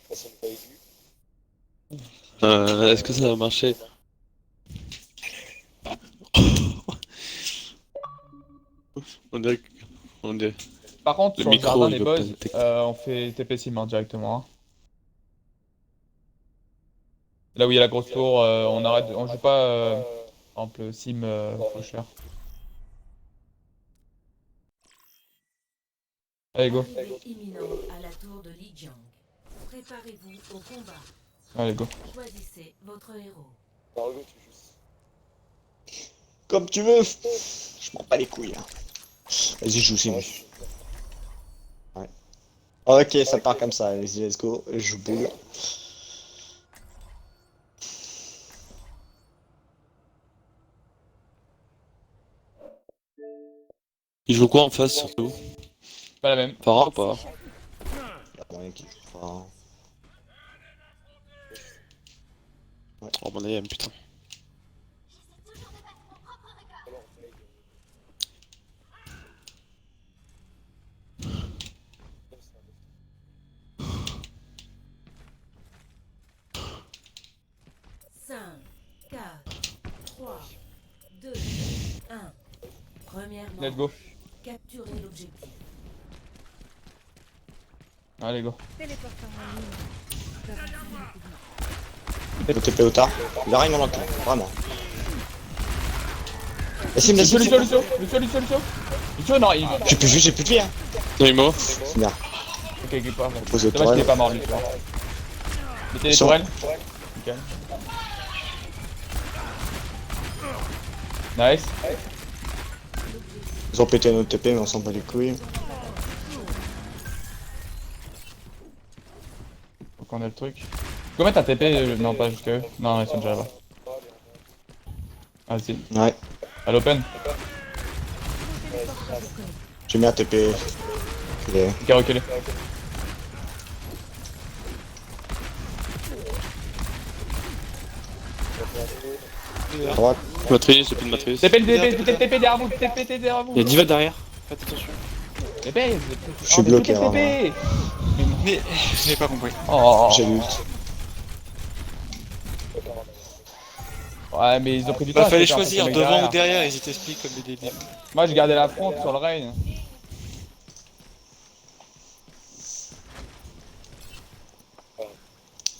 Façon pas aiguë. Est-ce que ça va marcher? On dirait... Par contre, Le sur le micro, jardin il des veut Buzz, pas on fait TP Simon directement. Hein. Là où il y a la grosse tour, on arrête, on joue pas, par exemple, Sim Faucheur. Allez, go. Arrivée imminente à la tour de Lijiang. Préparez-vous au combat. Allez, go. Choisissez votre héros. Margot, tu joues. Comme tu veux. Je m'en bats les couilles. Hein. Vas-y, joue Simus. Ouais. Ok, ça part comme ça. Vas-y, let's go. Je joue boule. Il joue quoi en face surtout? Pas la même. Farah ou pas? Y'a moyen qu'il joue pas. Hein. Oh mon AM, putain. Cinq, 4, 3, 2, 1. Premièrement, Let's go. capturez l'objectif. Allez, go. Le TP au tard. Il a rien dans l'enclave, vraiment. Sim, Lucio, vas-y, Lucio. Lucio, non, il... j'ai plus de vie, hein. Non, il est mort. C'est bien. Ok, il est pas mort. Pose le Dommage qu'il est tourelle. pas mort, lui, tu vois. Mettez les Sur- tourelles. Ok. Nice. Ils ont pété notre TP, mais on s'en bat les couilles. Faut qu'on ait le truc. Faut mettre un TP, non pas jusque eux. Non, ils sont déjà là-bas. Vas-y. Ouais. À l'open. J'ai mis un TP. Reculé. Ok, reculé. À droite. Matrice, j'ai plus de matrice. TP derrière vous, TP derrière vous. Il y a Diva derrière. Faites attention. TP. Je suis bloqué, TP. vraiment. Mais je n'ai pas compris. Oh. J'ai l'ult. Ouais, mais ils ont pris du temps. Bah à fallait se faire choisir, passer le mec devant ou derrière. derrière, ils t'expliquent comme des débiles. Moi, j'ai gardé la front sur le rain.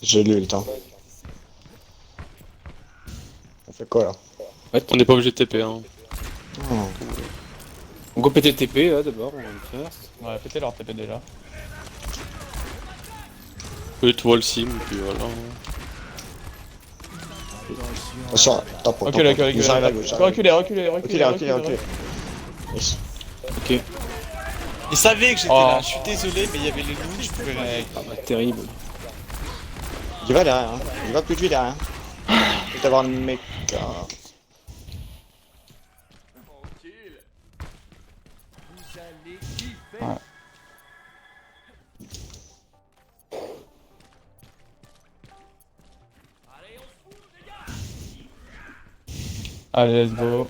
J'ai lu le temps. On fait quoi là? On n'est pas obligé de TP, hein. Oh. On go péter TP là d'abord, on va le faire. Ouais, pétez leur TP déjà. Peut-être wall sim, puis voilà. Attention, top, top, Reculez, top. Ils arrivent à reculez. gauche. Reculez, reculez, Reculez, reculez, reculez. Yes. Ils savaient que j'étais Oh. là, je suis désolé, mais il y avait les loups, je pouvais rien. Ah bah terrible. Il va derrière, hein. Il va plus de lui derrière. Peut-être avoir le mec. Ouais. Allez, let's go.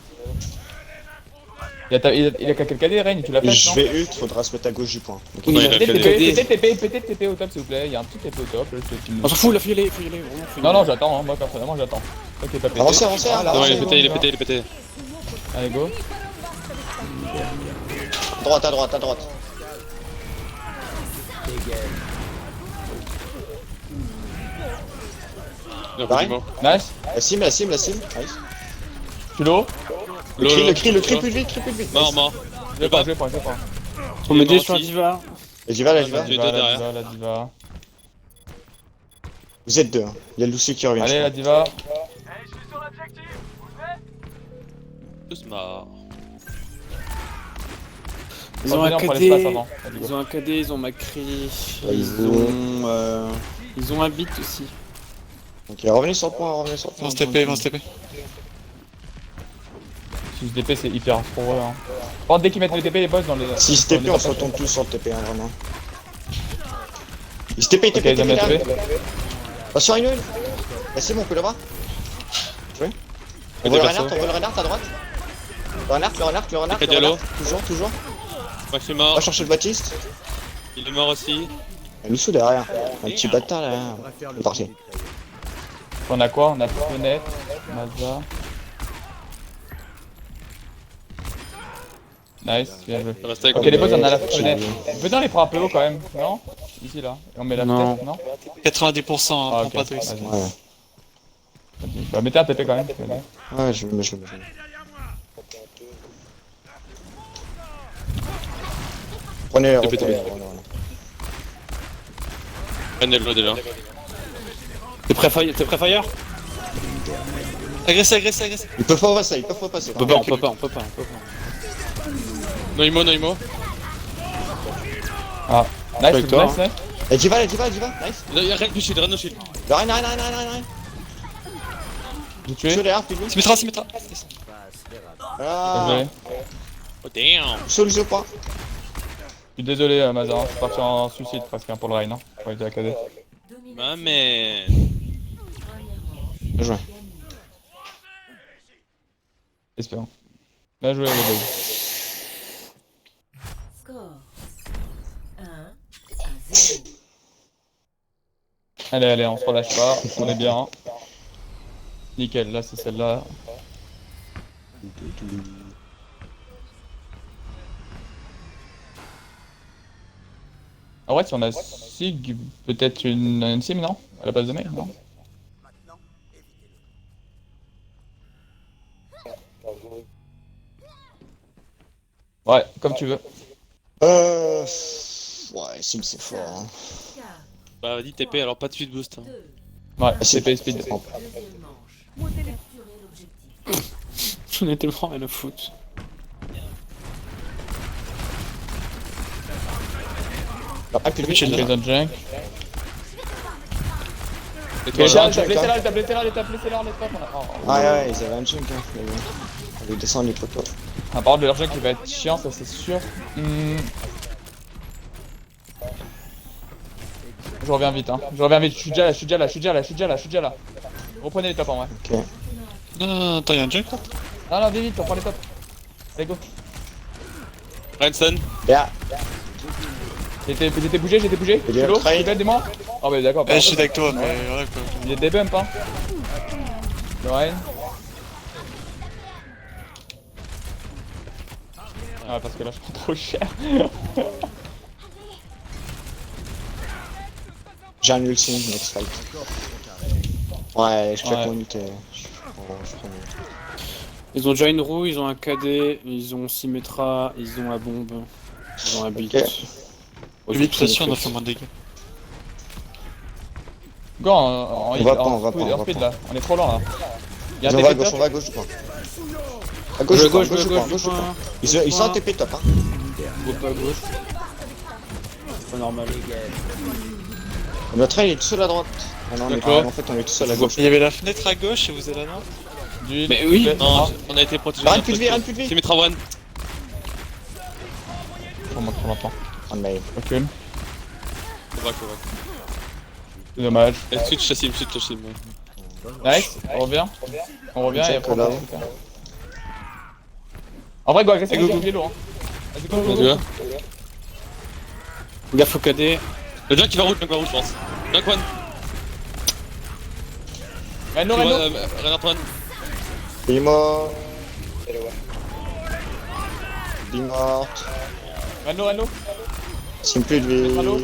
Il a qu'à quelqu'un Reign, tu l'as fait, Je non? vais ult, faudra se mettre à gauche du point. Ok. Non, il a Pétez KD. TP, TP au top s'il vous plaît, il y a un petit TP au top. Là, je te filme. On s'en fout, là, faut y aller, vraiment. faut y Non, aller. non, j'attends, hein. Moi personnellement j'attends. Ok, pas pété. Avancez, avancez, hein, là. Non, il est avancez, pété, il est bon, pété, il est pété. Allez, go. Droite, à droite, à droite. Non, Pareil. dis-moi. Nice. La sim, la sim, la sim. Nice. Je suis low. Le cri plus vite, cri plus vite. Mort, mort. Je vais pas, je vais pas, je vais pas. On met des mort sur la aussi. diva. Et j'y vais, là, j'y Ouais, vais. J'ai La deux diva, derrière. la diva. Vous êtes deux, hein. Il y a Lucie qui revient. Allez, je la diva. Tous morts. Ils ont un on prend KD, l'espace avant. Vas-y, go. ils ont un KD, ils ont Macri, Vas-y. ils ont un beat aussi. crois. Ok, revenez sur le point, revenez sur le point. Vont se TP, vont se TP. Si je DP, c'est hyper trop vrai. Hein. Par contre, dès qu'ils mettent les TP, les boss dans les. Si se dans TP, les on se attaques. retombe tous sur le TP, hein, vraiment. Il se TP, Ok, TP, ils ont TP, mis là. la TP. Attention, une. Là, c'est bon, on peut l'avoir. Tu vois? On voit le renard, on voit le renard à droite. Le renard, le renard, le renard, TP le renard. Diallo. Toujours, toujours. Max est On mort. va chercher le Baptiste. Il est mort aussi. Il y a Lusso derrière. Un petit bâtard là. Il est parti. On a quoi? On a fenêtre, Maza. Nice, bien joué. Ça reste avec Ok, les boss, on a la Ouais, fenêtre. Venez les prendre un peu haut quand même, non? Ici là. Et on met la Non. fenêtre, non? 90%, hein, Ah, prends ok. pas de risque. Vas-y. Ouais. Bah, mettez un TP quand même. Ouais, je le mets, je le mets. Prenez TP, TP. Panel là déjà. T'es prêt fire? Agressez, agressez, agressez. Ils peuvent pas passer, ils peuvent pas passer. On peut pas. Noimo, Noimo. Ah, nice, Avec toi, nice, nice. Et j'y vais, nice. Il y a rien de shield, rien de shield. Le rien. J'ai Je tué. suis derrière, plus de lui. Se mettra, se mettra. Ah, Désolé. Oh damn. solution pas. Je suis désolé, Mazar. Je suis parti en suicide presque hein, pour le rain, hein. Pour être à la KD. Ma man. Bien joué. Espérons. Bien joué, les boys. Score 1 à 0. Allez, on se relâche pas. On est bien. Nickel, là c'est celle-là. En vrai, si on a Sig, peut-être une sim, non? À la base de mail, non? Ouais, comme tu veux. Ouais, Sim c'est fort. Hein. Bah vas-y TP alors pas de suite boost. Hein. Ouais, c'est CP speed. Deuxième manche. Capturez l'objectif. J'en ai tellement rien à foutre. Ah, plus de lui, J'ai j'ai dans junk. Et toi J'ai là un junk, Blessez-la, hein. blessez-la, blessez-la, Ouais, ils avaient un junk, hein. Mais bon. On va descendre les poteaux. Ah, par contre, leur junk il va être chiant, ça c'est sûr. Je reviens vite, hein. Je reviens vite, je suis déjà là. Reprenez les tops en vrai. Ok. Non, attends, y'a un junk là. Non, vite, on prend les tops. Allez, go. Ranson. Bien. J'étais bougé, je suis bien, low, trade. tu fais des mois. Ah, bah d'accord, Eh, je suis avec toi, mais voilà quoi. il y a des bumps, hein. Le Ryan. Ah, parce que là, je prends trop cher. J'ai un ultime, next fight. Ouais, je claque mon ult et je prends mon ult. Ils ont déjà une roue, ils ont un KD, ils ont Symmetra, ils ont la bombe, ils ont un beat. Ok. Oh, Lui, de toute façon, on a fait moins de dégâts. Go, On va pas, on va speed, pas. là. On est trop lent là. On va à gauche, on va à gauche, je crois. À gauche, je crois, gauche, je crois, gauche, je crois. Ils sont en TP top, hein. Go pas à gauche. C'est pas normal. Notre train il est tout seul à droite. Ah non, mais D'accord. en fait on est tout seul à gauche. Il y avait la fenêtre à gauche et vous êtes là, non? Mais oui. Non, on a été protégé. Rien plus de vie, rien plus de vie. Symmetra one. Trop longtemps. Oh mais. Recule. Correct. C'est dommage. Et switch Chassim, switch Chassim. Nice, on revient. On revient et Check après on là. passe. En vrai, go agressif, go, go, lourd. Vas-y, go, go, Tu vois go. Gaffe au KD. Le Junk qui va rouge, je pense. Junk one. Reno. Renard one. Il est mort. Il est mort. Reno. Sim plus de vie. Allô.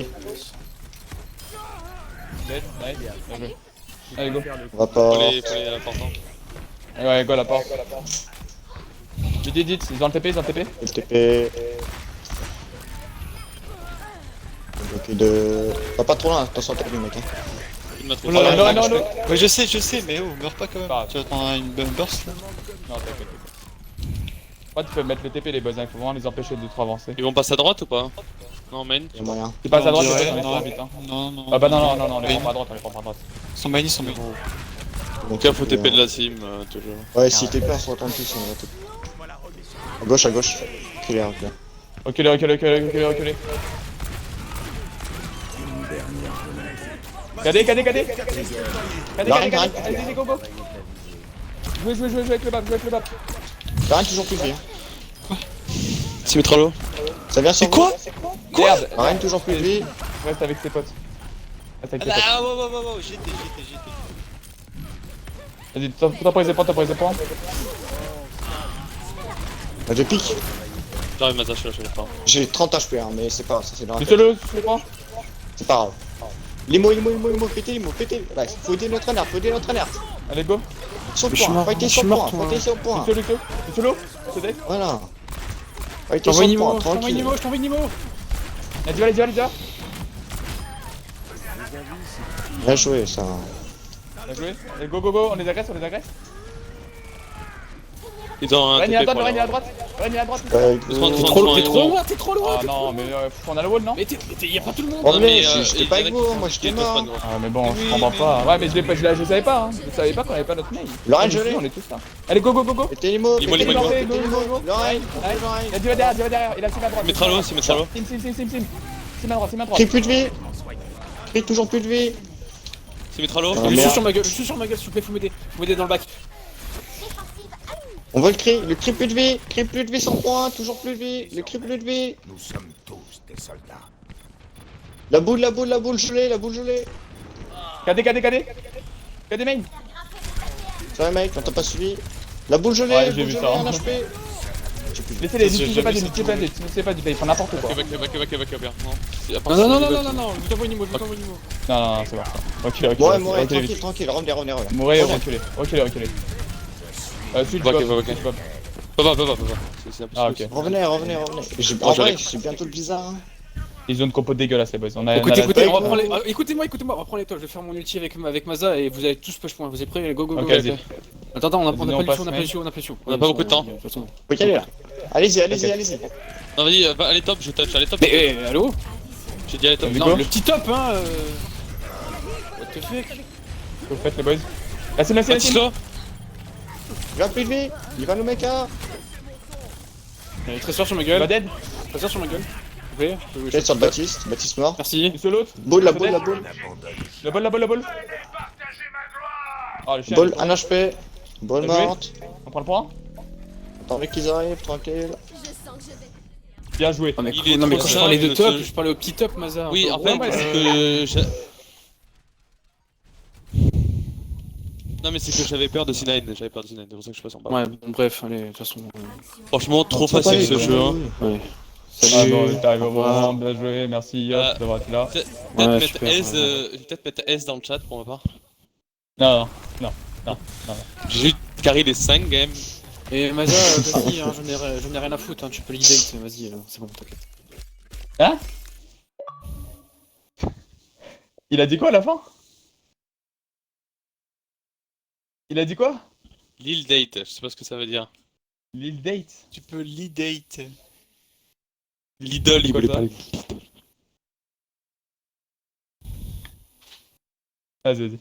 Dead, nice. Bien joué. Allez, go. Rapport. Pour les importants. Ouais, go à la porte. Vite, ils ont le TP, Le TP. Ok, de. Va pas trop loin, attention à taper, mec. Hein. Il m'a trop Oula, fait. non. Ouais, je sais, mais oh, meurs pas quand même. Ah. Tu vas prendre une bonne burst là. Non, t'inquiète. Ouais, tu peux mettre le TP les boss, hein. Il faut vraiment les empêcher de trop avancer. Ils vont passer à droite ou pas? Non, main. Y'a moyen. Tu passes à droite, Ouais, les boss, on non. les vite, hein. Non, Ah bah non, on les prend pas à droite, Son main, ils sont main. Donc là, faut TP de la sim, toujours. Ouais, si TP, on se retente tous, on va TP. À gauche. Reculez. Reculez. KD. Là, rien. Allez, go. Jouez avec le bap, T'as rien, toujours plus de vie. Hein. Symmetra low. Ça vient sur quoi? Merde. Rien, toujours plus de vie. Reste avec tes potes. Ah, wow, j'étais. Vas-y, temporise les points. Je pique. J'arrive, Maza, je suis là, pas. J'ai 30 HP, hein, mais c'est pas grave, ça c'est dans la tête. Laissez-le, prends. C'est pas grave. Limo, pétez. Ouais, faut aider notre alerte, Allez, go. Sur le Je suis point, mort, fightez je sur suis le mort, point, toi. fightez sur le point. Laissez-le. C'est deck. Voilà. Je Fightez sur t'envoie le Nimo, point, tranquille. je t'envoie Nimo. Allez, déjà. Bien joué, ça. Bien joué. Allez, go, on les agresse. Ils ont un Règne TP à pour droite, la- à droite. Ils sont T'es trop loin, Ah non, mais on a le wall, non? Mais y'a pas tout le monde. Oh, mais mais, j'étais il pas y en avec a vous, qui moi sont- j'étais qui sont pas mort. de- Ah mais bon, je Oui, comprends mais- pas. Ouais, mais je savais pas, hein. Je savais pas qu'on avait pas notre mail. Lorraine, je l'ai. On est tous là. Allez, go. Pétez Limo, Limo, pétez Limo, Limo, Limo. pétez Limo. Lorraine, Il a du derrière, il a sim à droite. Symmetra low, Symmetra low. Sim. Sim à droite. Crie plus de vie. Crie toujours plus de vie. Symmetra low. Ah, Je suis merde. sur ma gueule, s'il vous plaît, faut m'aider dans le bac. On voit le cri plus de vie. Crie plus de vie sans point, toujours plus de vie. Le cri plus de vie. Nous sommes tous des soldats. La boule gelée. KD. KD main. Ça va mec, on t'a pas suivi. La boule gelée, Ouais, j'ai vu ça. en HP. Laissez-les, J'ai n'utilisez pas jamais du play, ils font n'importe quoi. Back. Non. C'est- à part Non, ça, non, c'est- je t'envoie Nimo. Non, c'est bon. Ok. Ouais, tranquille, revenez. Mourez, reculez. Suite, Ok. Bob. Pas. C'est impossible. Ah, ok. Revenez. En vrai, c'est bientôt le bizarre. Hein. Ils ont une compo dégueulasse, les boys. Écoutez, on on va prendre les... Écoutez-moi, on va prendre les toits, je vais faire mon ulti avec Maza et vous allez tous push point, vous êtes prêts? Go. Ok, vas-y. Attends, on a Vas-y, pas on le passe, show, on a pas le show. On a pas beaucoup de temps. De toute façon. Faut y aller là. Allez-y. Non, vas-y, allez top, je touch, allez top. Mais allô? J'ai dit allez top. Non, le petit top, hein. What the fuck? Vous faites, les boys. La sim. Matislo. Il va plus de vie. Il va nous mecha. Trésor sur ma Il va gueule. dead. Trésor sur ma gueule. Vous pouvez? Tête sur le Baptiste mort. Merci. Sur l'autre. Boule. La boule. Le bol. Oh, le chien. Boule, 1 HP. Boule Bien joué. morte. On prend le point. Attendez qu'ils arrivent, tranquille. Bien joué. Non, mais Il est quand trop je parlais de simple, top, je parlais au petit top, Maza. Oui, en fait, ouais, c'est que. Non, mais c'est que j'avais peur de C9, c'est pour ça que je passe en bas. Ouais, bon, bref, allez, de toute façon. Franchement, trop Faut pas facile les ce jouer. jeu. Hein. Ouais. Ah Salut. bon, t'arrives au au revoir. moment, bien joué, merci, hop, d'avoir été là. Peut-être Ouais, mettre super, S, ouais. je vais peut-être mettre S dans le chat pour ma part. Non, non, non. J'ai juste carré les 5 games. Et Maza, vas-y, hein, j'en ai rien à foutre, hein, tu peux lead date, vas-y, c'est bon, t'inquiète. Hein? Il a dit quoi à la fin? Il a dit quoi? Lil Date, je sais pas ce que ça veut dire. Lil Date? Tu peux lead date. Lidl, il Quoi, voulait ça parler. Vas-y, vas-y.